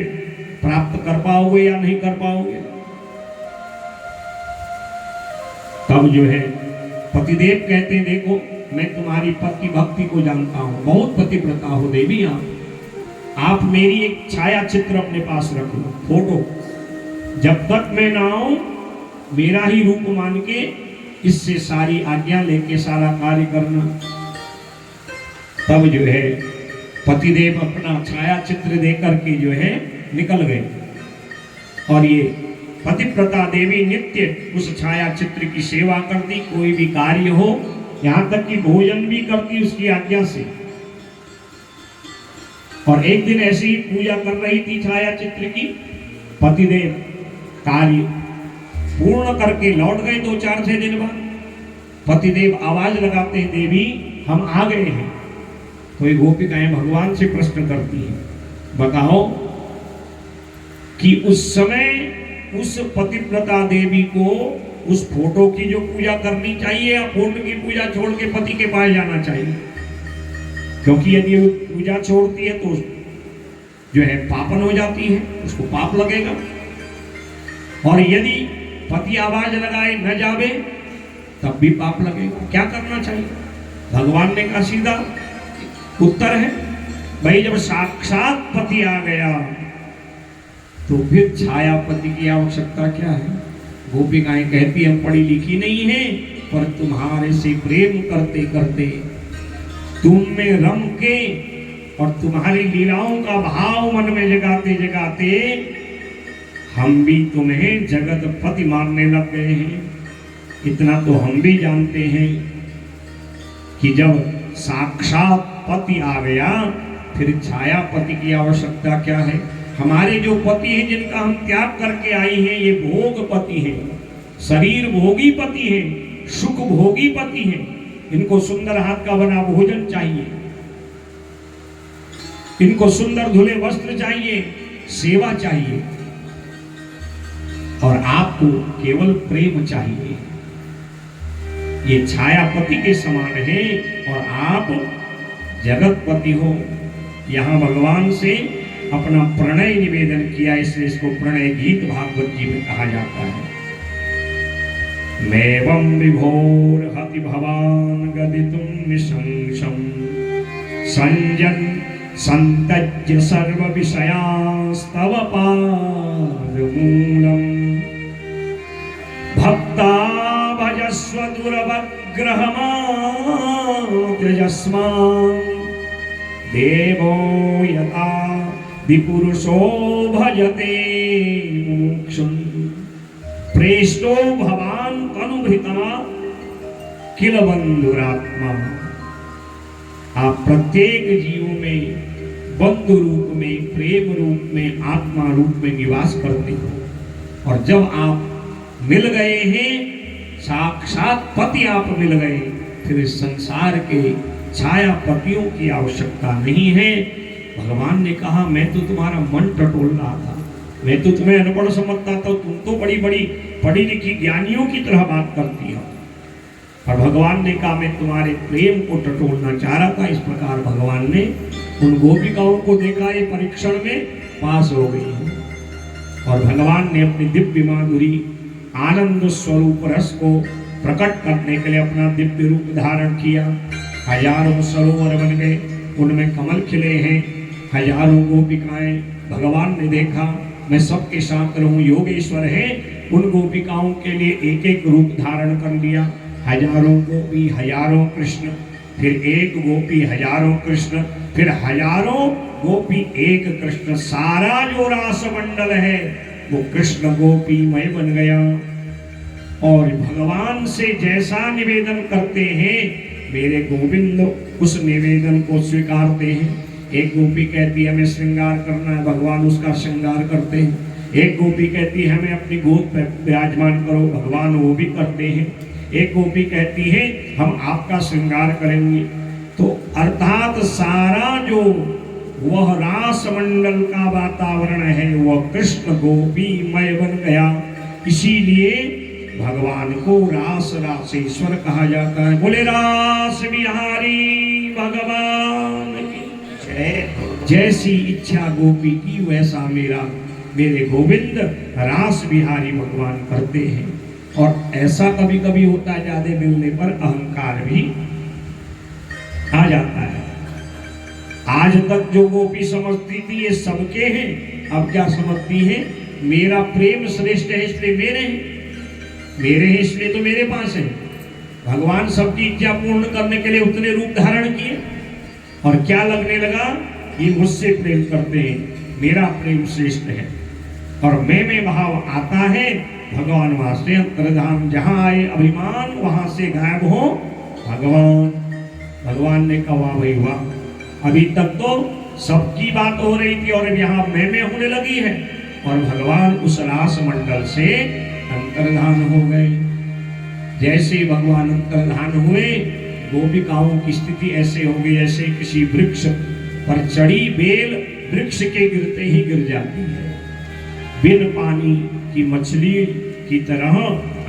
प्राप्त कर पाओगे या नहीं कर पाओगे। तब जो है पतिदेव कहते हैं, देखो मैं तुम्हारी पति भक्ति को जानता हूं, बहुत पतिव्रता हो देवी आप मेरी एक छाया चित्र अपने पास रख लो, फोटो, जब तक मैं ना आऊं मेरा ही रूप मान के इससे सारी आज्ञा लेके सारा कार्य करना। तब जो है पतिदेव अपना छाया चित्र देकर के जो है निकल गए, और ये पतिव्रता देवी नित्य उस छाया चित्र की सेवा करती, कोई भी कार्य हो, यहां तक कि भोजन भी करती उसकी आज्ञा से। और एक दिन ऐसे ही पूजा कर रही थी छाया चित्र की, पतिदेव कार्य पूर्ण करके लौट गए 2-4-6 दिन बाद। पतिदेव आवाज लगाते हैं, देवी हम आ गए हैं। तो ये गोपिकाएं भगवान से प्रश्न करती हैं, बताओ कि उस समय उस पतिव्रता देवी को उस फोटो की जो पूजा करनी चाहिए या फोटो की पूजा छोड़ के पति के पास जाना चाहिए? क्योंकि यदि वो पूजा छोड़ती है तो जो है पापन हो जाती है, उसको पाप लगेगा। और यदि पति आवाज लगाए न जावे तब भी पाप लगेगा। क्या करना चाहिए? भगवान ने कहा सीधा उत्तर है, भाई जब साक्षात पति आ गया तो फिर छाया पति की आवश्यकता क्या है? गोपिकाएं कहती हम पढ़ी लिखी नहीं है, पर तुम्हारे से प्रेम करते करते, तुम में रम के और तुम्हारी लीलाओं का भाव मन में जगाते जगाते हम भी तुम्हें जगत पति मानने लग गए हैं। इतना तो हम भी जानते हैं कि जब साक्षात पति आ गया फिर छाया पति की आवश्यकता क्या है? हमारे जो पति हैं जिनका हम त्याग करके आई हैं, ये भोग पति हैं, शरीर भोगी पति हैं, सुख भोगी पति हैं। इनको सुंदर हाथ का बना भोजन चाहिए, इनको सुंदर धुले वस्त्र चाहिए, सेवा चाहिए, और आपको केवल प्रेम चाहिए। ये छायापति के समान है और आप जगतपति हो। यहां भगवान से अपना प्रणय निवेदन किया, इसलिए इसको प्रणय गीत भागवत जी में कहा जाता है। मैवं विभोर हति भवान गदितुं निशंसं संजन संतज्य सर्व विषयांस्तव पादमूलम् भक्ता भजस्व दुर्वग्रहमात्यजस्मान् देवो यथा विपुरुषो भजते मोक्षम् प्रेष्टो भवान तनुभृता किल बंधुरात्मा। आप प्रत्येक जीव में बंधु रूप में, प्रेम रूप में, आत्मा रूप में निवास करते हो, और जब आप मिल गए हैं, साक्षात पति आप मिल गए, फिर इस संसार के छाया पतियों की आवश्यकता नहीं है। भगवान ने कहा मैं तो तुम्हारा मन टटोल रहा था, मैं तो तुम्हें अनपढ़ समझता था, तुम तो बड़ी बड़ी पढ़ी लिखी ज्ञानियों की तरह बात करती हो। और भगवान ने कहा मैं तुम्हारे प्रेम को टटोलना चाह रहा था। इस प्रकार भगवान ने उन गोपिकाओं को देखा, ये परीक्षण में पास हो गई है, और भगवान ने अपनी दिव्य माधुरी आनंद स्वरूप रस को प्रकट करने के लिए अपना दिव्य रूप धारण किया। हजारों सरोवर बन गए, उनमें कमल खिले हैं, हजारों गोपिकाएं। भगवान ने देखा मैं सबके साथ रहूं, योगेश्वर है, उन गोपिकाओं के लिए एक एक रूप धारण कर लिया। हजारों गोपी हजारों कृष्ण, फिर एक गोपी हजारों कृष्ण, फिर हजारों गोपी एक कृष्ण। सारा जो रास मंडल है वो कृष्ण गोपीमय बन गया। और भगवान से जैसा निवेदन करते हैं मेरे गोविंद उस निवेदन को स्वीकारते हैं। एक गोपी कहती है हमें श्रृंगार करना है, भगवान उसका श्रृंगार करते हैं। एक गोपी कहती है हमें अपनी गोद पर विराजमान करो, भगवान वो भी करते हैं। एक गोपी कहती है हम आपका श्रृंगार करेंगे। तो अर्थात सारा जो वह रास मंडल का वातावरण है वह कृष्ण गोपीमय बन गया। इसीलिए भगवान को रास रासेश्वर कहा जाता है। बोले रास बिहारी भगवान की जय। जैसी इच्छा गोपी की वैसा मेरे गोविंद रास बिहारी भगवान करते हैं। और ऐसा कभी कभी होता है ज्यादा मिलने पर अहंकार भी आ जाता है। आज तक जो गोपी समझती थी ये सबके हैं, अब क्या समझती है मेरा प्रेम श्रेष्ठ है इसलिए मेरे हैं, मेरे हैं इसलिए तो मेरे पास है। भगवान सबकी इच्छा पूर्ण करने के लिए उतने रूप धारण किए, और क्या लगने लगा ये मुझसे प्रेम करते हैं, मेरा प्रेम श्रेष्ठ है। और मैं भाव आता है, भगवान वहां से अंतर्धाम, जहां आए अभिमान वहां से गायब हो भगवान। भगवान ने कहा भाई वाह, अभी तक तो सबकी बात हो रही थी और यहाँ मैं होने लगी है। और भगवान उस रास मंडल से अंतर्धान हो गए। जैसे भगवान अंतर्धान हुए, गोपिकाओं की स्थिति ऐसे हो गई जैसे किसी वृक्ष पर चढ़ी बेल वृक्ष के गिरते ही गिर जाती है। बिन पानी की मछली की तरह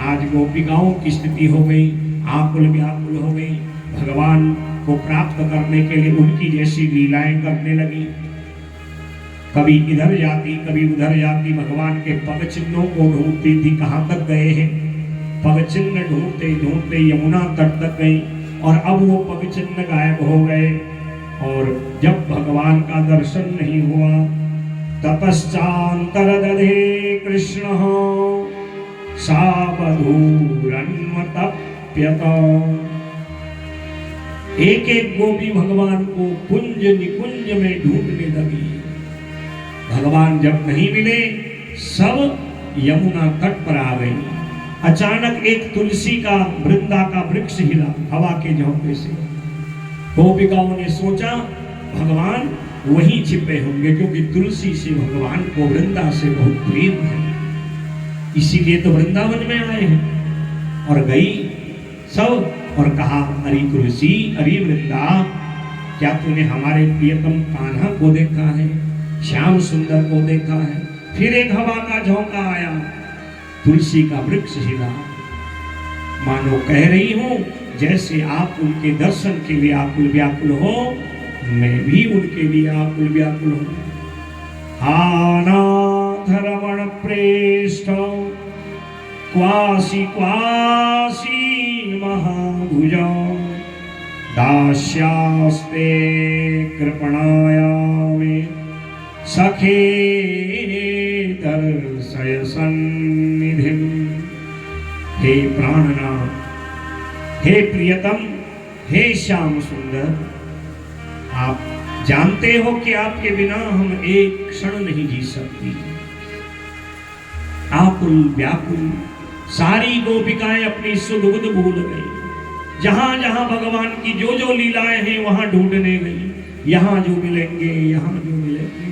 आज गोपिकाओं की स्थिति हो गई, आकुल व्याकुल हो गई। भगवान को प्राप्त करने के लिए उनकी जैसी लीलाएं करने लगी, कभी इधर जाती कभी उधर जाती। भगवान के पग चिन्हों को ढूंढती थी, कहाँ तक गए हैं। पग चिन्ह ढूंढते ढूंढते यमुना तट तक गई, और अब वो पग चिन्ह गायब हो गए। और जब भगवान का दर्शन नहीं हुआ, तपश्चान्तरदधे कृष्ण सावधूरन्वतप्यत। एक एक गोपी भगवान को कुंज निकुंज में ढूंढने लगी। भगवान जब नहीं मिले, सब यमुना तट पर आ गई। अचानक एक तुलसी का वृंदा का वृक्ष हिला हवा के झोंके से। गोपिकाओं ने सोचा भगवान वहीं छिपे होंगे, क्योंकि तुलसी से भगवान को वृंदा से बहुत प्रेम है, इसीलिए तो वृंदावन में आए हैं। और गई सब और कहा अरे तुलसी, अरे वृंदा, क्या तूने हमारे प्रियतम कान्हा को देखा है, श्याम सुंदर को देखा है? फिर एक हवा का झोंका आया, तुलसी का वृक्ष हिला। मानो कह रही हूं जैसे आप उनके दर्शन के लिए आकुल व्याकुल हो, मैं भी उनके लिए आकुल व्याकुल हूं। अनाथरमण प्रेष्ठ क्वासी क्वासी महाभुज दास्यास्ते कृपणाया मे सखे दर्शय सन्निधिं। हे प्राणनाथ, हे प्रियतम, हे श्याम सुंदर, आप जानते हो कि आपके बिना हम एक क्षण नहीं जी सकती। आकुल व्याकुल सारी गोपिकाएं अपनी सुध बुध भूल गई। जहां जहां भगवान की जो जो लीलाएं हैं वहां ढूंढने गई। यहां जो मिलेंगे, यहां जो मिलेंगे।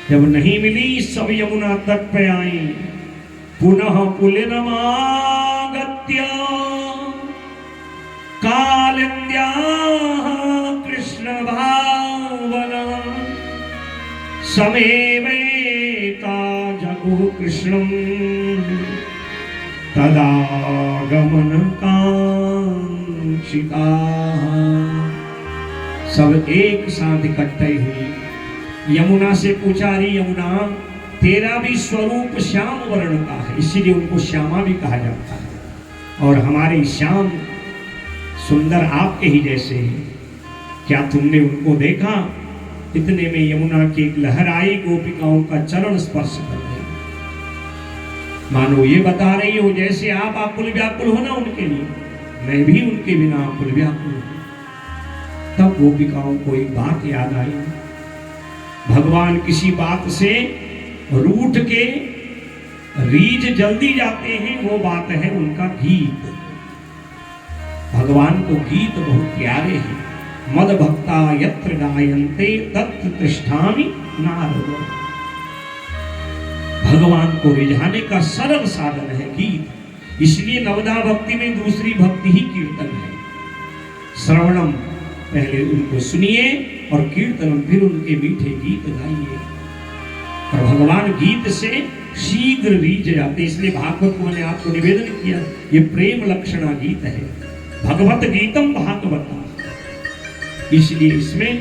जब नहीं मिली सब यमुना तट पे आई। पुनः पुलिनमागत्य कालिन्द्याः कृष्ण भावना समेवेता जगुः कृष्णं तदागमन कांक्षिताः। सब एक साथ इकट्ठे हुई। यमुना से पूछा, अरे यमुना, तेरा भी स्वरूप श्याम वर्ण का है, इसीलिए उनको श्यामा भी कहा जाता है। और हमारे श्याम सुंदर आपके ही जैसे हैं। क्या तुमने उनको देखा? इतने में यमुना की एक लहर आई, गोपिकाओं का चरण स्पर्श कर गई। मानो ये बता रही हो जैसे आप आकुल व्याकुल हो ना उनके लिए, मैं भी उनके बिना आकुल व्याकुल हूं। तब गोपिकाओं को एक बात याद आई। भगवान किसी बात से रूठ के रीझ जल्दी जाते हैं, वो बात है उनका गीत। भगवान को गीत बहुत प्यारे हैं। मद भक्ता यत्र गायन्ते तत्र तिष्ठामि नारद। भगवान को रिझाने का सरल साधन है गीत। इसलिए नवदा भक्ति में दूसरी भक्ति ही कीर्तन है। श्रवणम, पहले उनको सुनिए, और कीर्तनम, फिर उनके मीठे गीत गाइए। और भगवान गीत से शीघ्र रीझ जाते। इसलिए भागवत को मैंने आपको निवेदन किया, ये प्रेम लक्षणा गीत है। भगवत गीतम भागवता। इसलिए इसमें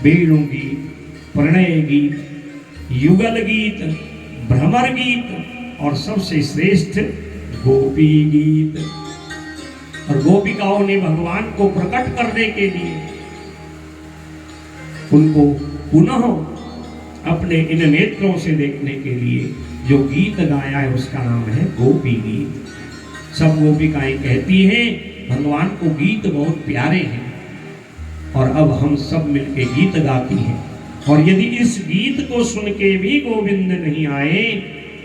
वेणु गीत, प्रणय गीत, युगल गीत, भ्रमर गीत और सबसे श्रेष्ठ गोपी गीत। और गोपिकाओं ने भगवान को प्रकट करने के लिए उनको पुनः अपने इन नेत्रों से देखने के लिए जो गीत गाया है उसका नाम है गोपी गीत। सब गोपिकाएं कहती हैं भगवान को गीत बहुत प्यारे हैं, और अब हम सब मिलके गीत गाती हैं। और यदि इस गीत को सुन के भी गोविंद नहीं आए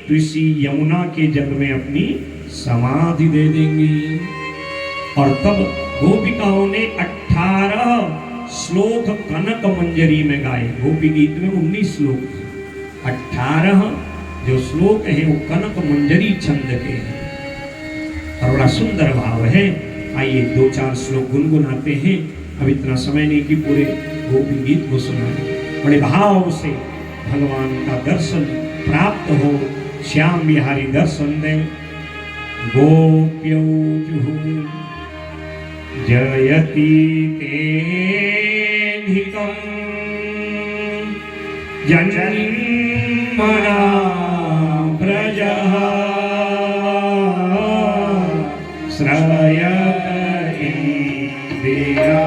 तो इसी यमुना के जल में अपनी समाधि दे देंगी। और तब गोपिकाओं ने 18 श्लोक कनक मंजरी में गाए। गोपी गीत में 19 श्लोक, 18 जो श्लोक हैं वो कनक मंजरी छंद के हैं और बड़ा सुंदर भाव है। आइए 2-4 श्लोक गुनगुनाते हैं। अब इतना समय नहीं कि पूरे गोपी गीत को सुनाएं। बड़े भाव से भगवान का दर्शन प्राप्त हो। श्याम बिहारी दर्शन दें। गोप्यौजुः जयति तेऽधिकं जन्मना व्रजः श्रयत इन्द्रिया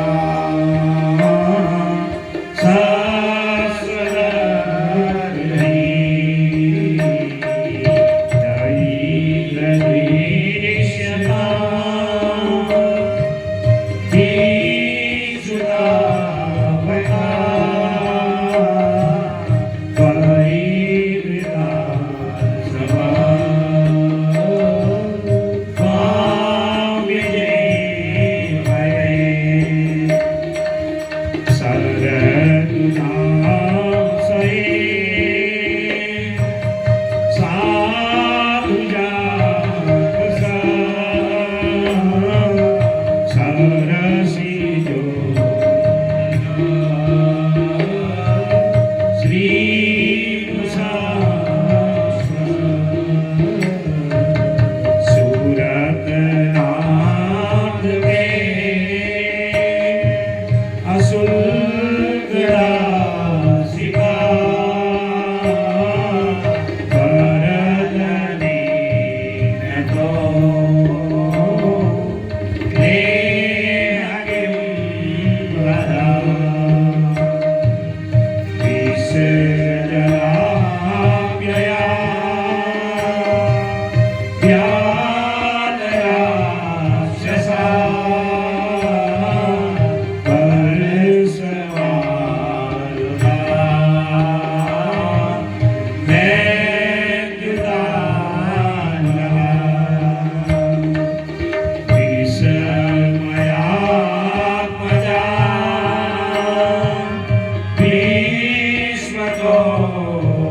को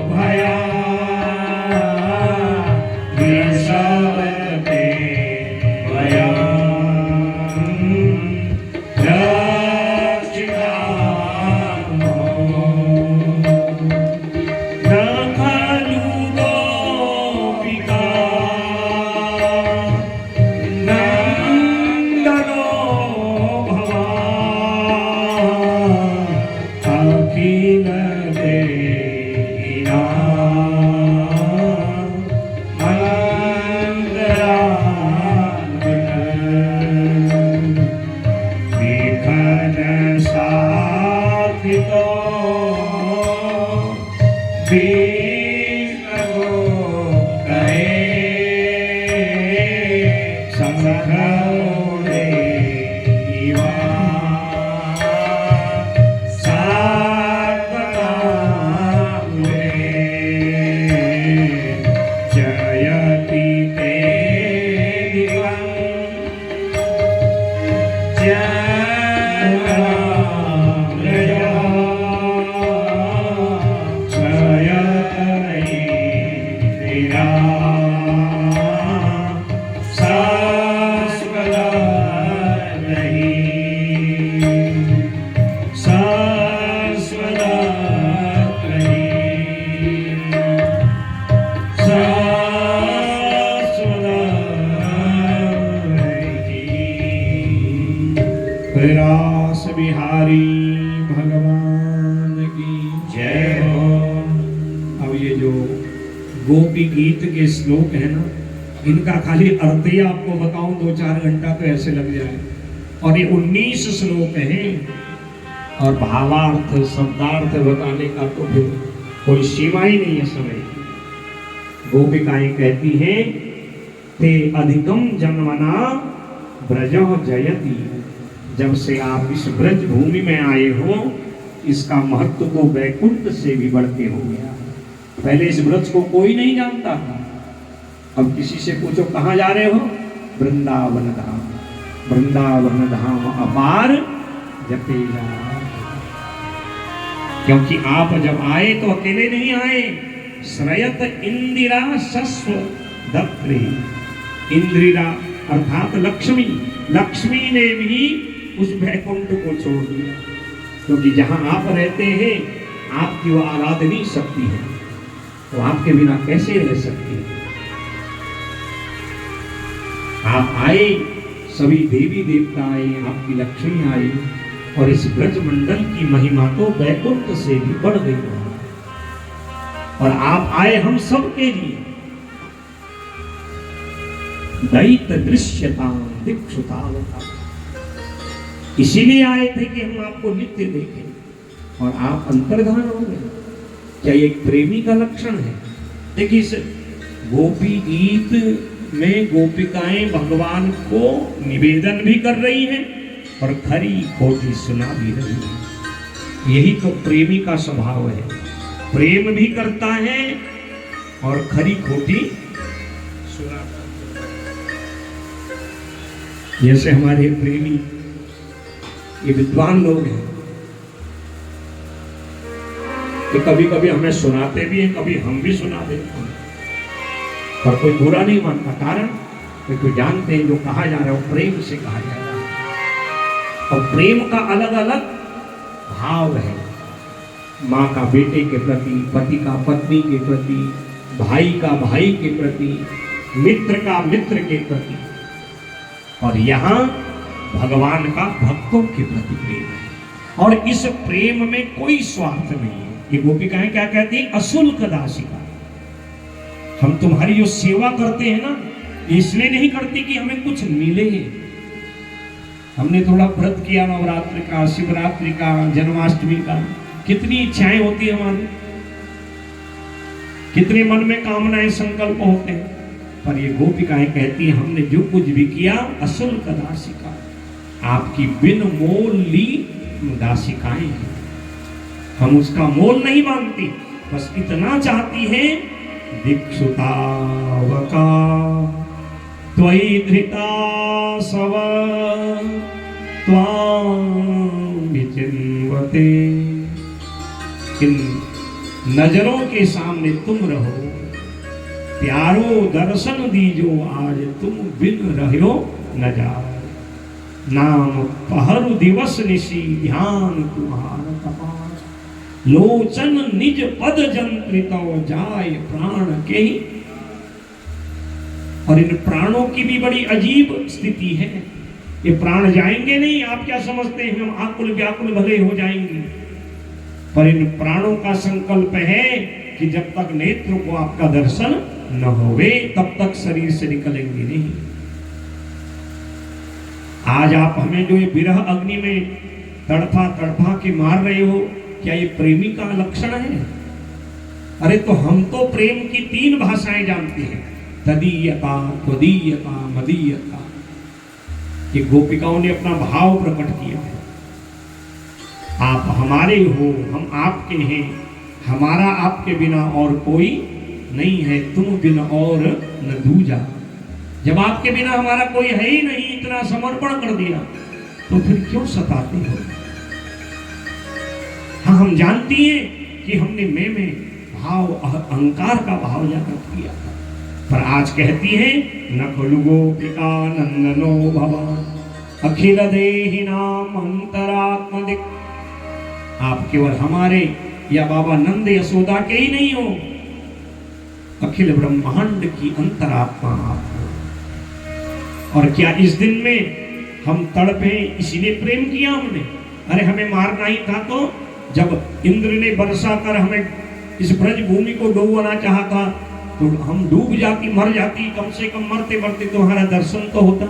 भया विषवते भया रास बिहारी भगवान की जय हो। अब ये जो गोपी गीत के श्लोक है ना, इनका खाली अर्थ ही आपको बताऊं 2-4 घंटा तो ऐसे लग जाए। और ये 19 श्लोक हैं और भावार्थ शब्दार्थ बताने का तो फिर कोई सीमा ही नहीं है समय। गोपिकाएं कहती हैं ते अधिकम जन्मना ब्रज जयति, जब से आप इस ब्रज भूमि में आए हो इसका महत्व को वैकुंठ से भी बढ़ते हो गया। पहले इस ब्रज को कोई नहीं जानता था, अब किसी से पूछो कहाँ जा रहे हो, वृंदावन धाम। वृंदावन धाम अपार जपे जा। क्योंकि आप जब आए तो अकेले नहीं आए, श्रयत इंदिरा शस्व दत्रे। इंदिरा अर्थात लक्ष्मी, लक्ष्मी ने भी उस वैकुंठ को छोड़ दिया। क्योंकि जहां आप रहते हैं आपकी वो आराधनीय शक्ति है, तो आपके बिना कैसे रह सकती है। आप आए, सभी देवी देवता आए, आपकी लक्ष्मी आई, और इस ब्रज मंडल की महिमा तो वैकुंठ से भी बढ़ गई। और आप आए हम सबके लिए दैत दृश्यता दिक्षुतावता, इसीलिए आए थे कि हम आपको नित्य देखें और आप अंतर्धान हो गए। क्या एक प्रेमी का लक्षण है? देखिए इस गोपी गीत में गोपिकाएं भगवान को निवेदन भी कर रही हैं और खरी खोटी सुना भी रही है। यही तो प्रेमी का स्वभाव है, प्रेम भी करता है और खरी खोटी सुनाता है। जैसे हमारे प्रेमी ये विद्वान लोग हैं कि कभी कभी हमें सुनाते भी हैं, कभी हम भी सुना देते हैं, पर कोई बुरा नहीं मानता। कारण क्योंकि जानते हैं जो कहा जा रहा है वो प्रेम से कहा जा रहा है, और प्रेम का अलग अलग भाव है। माँ का बेटे के प्रति, पति का पत्नी के प्रति, भाई का भाई के प्रति, मित्र का मित्र के प्रति, और यहाँ भगवान का भक्तों के प्रति प्रेम है। और इस प्रेम में कोई स्वार्थ नहीं है। ये गोपिकाएं क्या कहती हैं? अशुल्क दासिका। हम तुम्हारी जो सेवा करते हैं ना, इसलिए नहीं करते कि हमें कुछ मिले। हमने थोड़ा व्रत किया नवरात्रि का, शिवरात्रि का, जन्माष्टमी का, कितनी इच्छाएं होती है हमारी, कितने मन में कामनाएं संकल्प होते हैं। पर ये गोपिकाएं कहती हैं हमने जो कुछ भी किया अशुल्क दासिका, आपकी बिन मोल ली दासिकाएं हैं। हम उसका मोल नहीं मांगती, बस इतना चाहती है दिक्षुतावका त्वयि धृता सव त्वां विचिन्वते। इन नजरों के सामने तुम रहो, प्यारो दर्शन दीजो आज तुम बिन रहो न जाओ। नाम पहरु दिवस निशी ध्यान तुम्हारा तपास, लोचन निज पद जंत्रित जाय प्राण के ही। और इन प्राणों की भी बड़ी अजीब स्थिति है, ये प्राण जाएंगे नहीं। आप क्या समझते हैं हम आकुल व्याकुल भले हो जाएंगे, पर इन प्राणों का संकल्प है कि जब तक नेत्र को आपका दर्शन न होवे तब तक शरीर से निकलेंगे नहीं। आज आप हमें जो ये विरह अग्नि में तड़फा तड़फा के मार रहे हो, क्या ये प्रेमी का लक्षण है? अरे तो हम तो प्रेम की 3 भाषाएं जानते हैं, तदीयता, त्वदीयता, मदीयता। ये गोपिकाओं ने अपना भाव प्रकट किया है। आप हमारे हो, हम आपके हैं, हमारा आपके बिना और कोई नहीं है, तुम बिन और न दूजा। जब आपके बिना हमारा कोई है ही नहीं, इतना समर्पण कर दिया, तो फिर क्यों सताते हो? हाँ, हम जानती हैं कि हमने मैं भाव अहंकार का भाव जागृत किया था, पर आज कहती है न खलु गोपिका नंदनो भव अखिल देहि नाम अंतरात्म दिक्। आप केवल हमारे या बाबा नंद यशोदा के ही नहीं हो, अखिल ब्रह्मांड की अंतरात्मा आप हो। और क्या इस दिन में हम तड़पे इसीलिए प्रेम किया हमने? अरे हमें मारना ही था तो जब इंद्र ने बरसा कर हमें इस ब्रज भूमि को डूबना चाहा था, तो हम डूब जाती, मर जाती, कम से कम मरते मरते तुम्हारा दर्शन तो होता।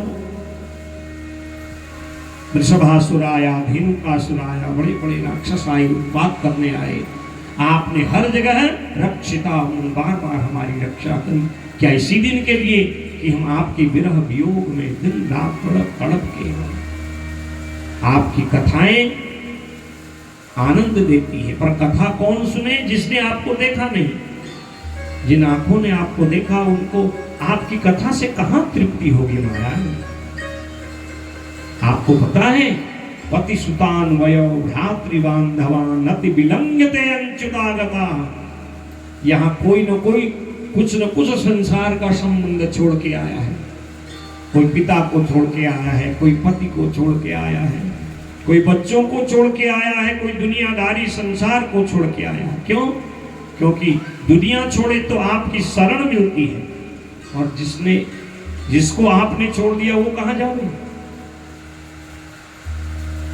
वृषभासुर आया, धेनुकासुर आया, बड़े बड़े राक्षस आए, उत्पात करने आए, आपने हर जगह रक्षिता बार बार हमारी रक्षा करी। क्या इसी दिन के लिए कि हम आपके विरह वियोग में दिन रात तड़प तड़प के हैं? आपकी कथाएं आनंद देती है, पर कथा कौन सुने? जिसने आपको देखा नहीं। जिन आंखों ने आपको देखा उनको आपकी कथा से कहां तृप्ति होगी महाराज? आपको पता है, पति सुतान वयो भ्रातृबांधवान अति विलंघ्यते अंच्युतागता। यहां कोई न कोई कुछ न कुछ संसार का संबंध छोड़ के आया है। कोई पिता को छोड़ के आया है, कोई पति को छोड़ के आया है, कोई बच्चों को छोड़ के आया है, कोई दुनियादारी संसार को छोड़ के आया है। क्यों? क्योंकि दुनिया छोड़े तो आपकी शरण मिलती है, और जिसको आपने छोड़ दिया वो कहां जाओगे?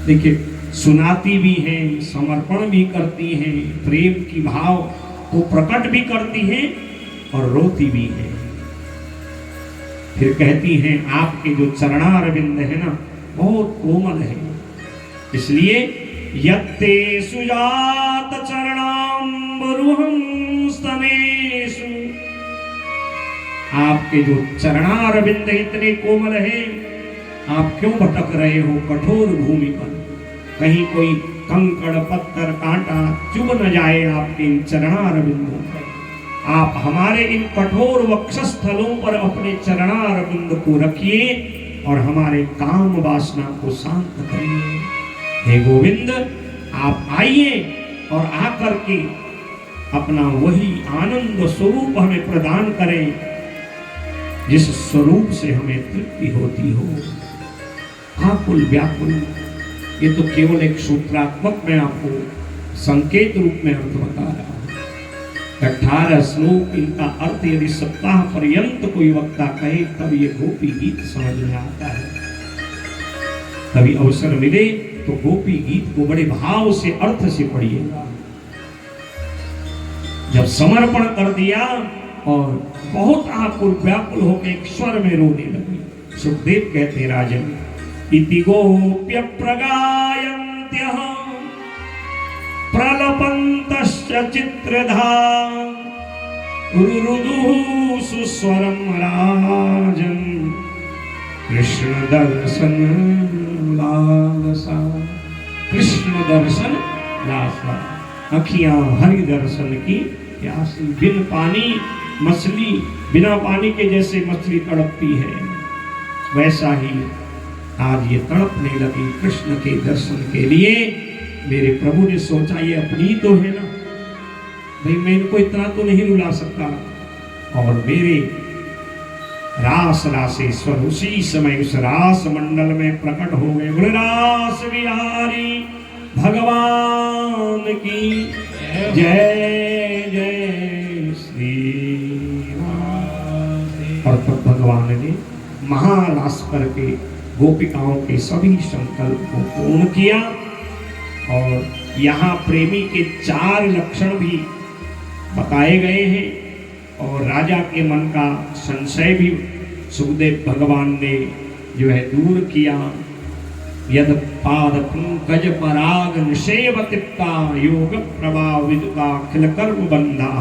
देखिए, सुनाती भी हैं, समर्पण भी करती हैं, प्रेम की भाव को प्रकट भी करती हैं और रोती भी है। फिर कहती हैं आपके जो चरणारविंद है ना, बहुत कोमल है, इसलिए यत्ते सुजात चरणाम्बरुहं स्तनेषु। आपके जो चरणारविंद इतने कोमल हैं, आप क्यों भटक रहे हो कठोर भूमि पर? कहीं कोई कंकड़ पत्थर कांटा चुभ न जाए आपके इन चरणारविंदों पर। आप हमारे इन कठोर वक्षस्थलों पर अपने चरणारविंद को रखिए और हमारे काम वासना को शांत करिए। हे गोविंद, आप आइए और आकर के अपना वही आनंद स्वरूप हमें प्रदान करें, जिस स्वरूप से हमें तृप्ति होती हो। आकुल व्याकुल, ये तो केवल एक सूत्रात्मक मैं आपको संकेत रूप में अर्थ बता रहा हूं। 18 श्लोक, इनका अर्थ यदि सप्ताह पर्यंत कोई वक्ता कहे तब ये गोपी गीत समझ में आता है। कभी अवसर मिले तो गोपी गीत को बड़े भाव से अर्थ से पढ़िएगा। जब समर्पण कर दिया और बहुत आकुल व्याकुल होकर एक स्वर में रोने लगी। सुखदेव कहते राजन, इति गोप्य प्रगायन्त्यः प्रलपन्तश्च चित्रधा रुरुदुः सुस्वरं राजन् कृष्ण दर्शन लालसा। कृष्ण दर्शन लालसा, अखियां हरि दर्शन की प्यासी। बिन पानी मछली, बिना पानी के जैसे मछली तड़पती है, वैसा ही आज ये तड़पने लगी कृष्ण के दर्शन के लिए। मेरे प्रभु ने सोचा ये अपनी तो है ना, भाई मैं इनको इतना तो नहीं रुला सकता, और मेरे रास रासेश्वर उसी समय उस रास मंडल में प्रकट हो गए। बोले रास बिहारी भगवान की जय जय श्री राम। और तब भगवान ने महारास करके गोपिकाओं के सभी संकल्प को पूर्ण किया। और यहाँ प्रेमी के 4 लक्षण भी बताए गए हैं, और राजा के मन का संशय भी सुखदेव भगवान ने जो है दूर किया। यद पाद पंकज पराग निषेवतिप्ता योग प्रभाविता खिल कर्म बंधा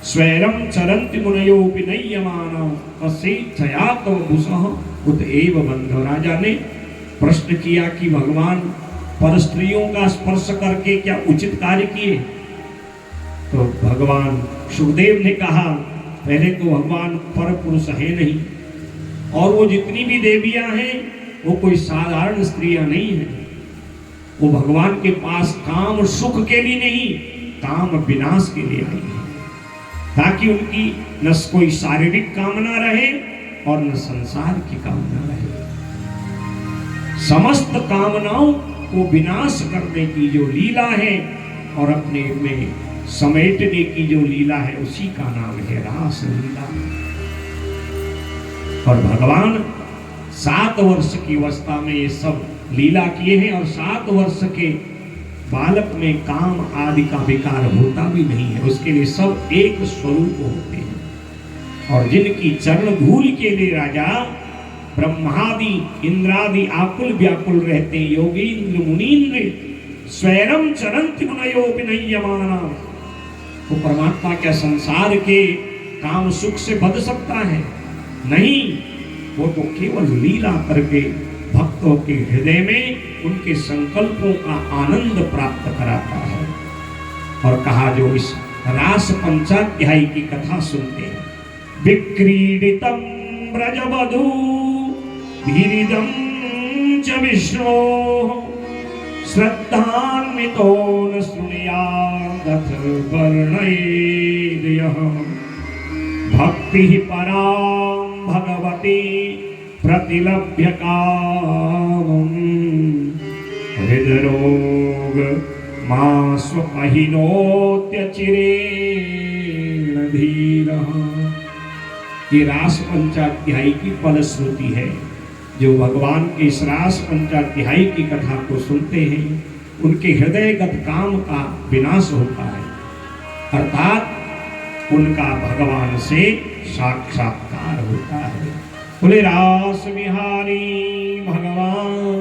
स्वैरम चरंति मुनयो विनयमाना असेच्छया तव भूषः उत एव बंधो। राजा ने प्रश्न किया कि भगवान पर स्त्रियों का स्पर्श करके क्या उचित कार्य किए? तो भगवान सुखदेव ने कहा, पहले तो भगवान पर पुरुष है नहीं, और वो जितनी भी देवियां हैं वो कोई साधारण स्त्रियां नहीं हैं। वो भगवान के पास काम सुख के लिए नहीं, काम विनाश के लिए आई है, ताकि उनकी न कोई शारीरिक कामना रहे और न संसार की कामना रहे। समस्त कामनाओं को विनाश करने की जो लीला है और अपने में समेटने की जो लीला है, उसी का नाम है रास लीला। और भगवान 7 वर्ष की अवस्था में ये सब लीला किए हैं, और 7 वर्ष के बालक में काम आदि का विकार होता भी नहीं है, उसके लिए सब एक स्वरूप होते हैं। और जिनकी चरण धूल के लिए राजा ब्रह्मादि इंद्रादि आकुल व्याकुल रहते, योगींद्र मुनीन्द्र स्वैरम चरंति मुनयो विनयमाना। वो परमात्मा क्या संसार के काम सुख से बध सकता है? नहीं, वो तो केवल लीला करके भक्तों के हृदय में उनके संकल्पों का आनंद प्राप्त कराता है। और कहा जो इस रास पंचाध्यायी की कथा सुनते हैं, विक्रीडितम ब्रजवधू भीरिदम च विष्णो श्रद्धान्वितो न शृणुयादथ वर्णयेद्यः भक्ति परां भगवती प्रतिलभ्य कामं हृदरोग मां स्वपहिनोत्य चिरेण धीरः। ये रास पंचाध्यायी की फलश्रुति है। जो भगवान के इस रास पंचाध्यायी की कथा को सुनते हैं, उनके हृदयगत काम का विनाश होता है, अर्थात उनका भगवान से साक्षात्कार होता है। बोले रास बिहारी भगवान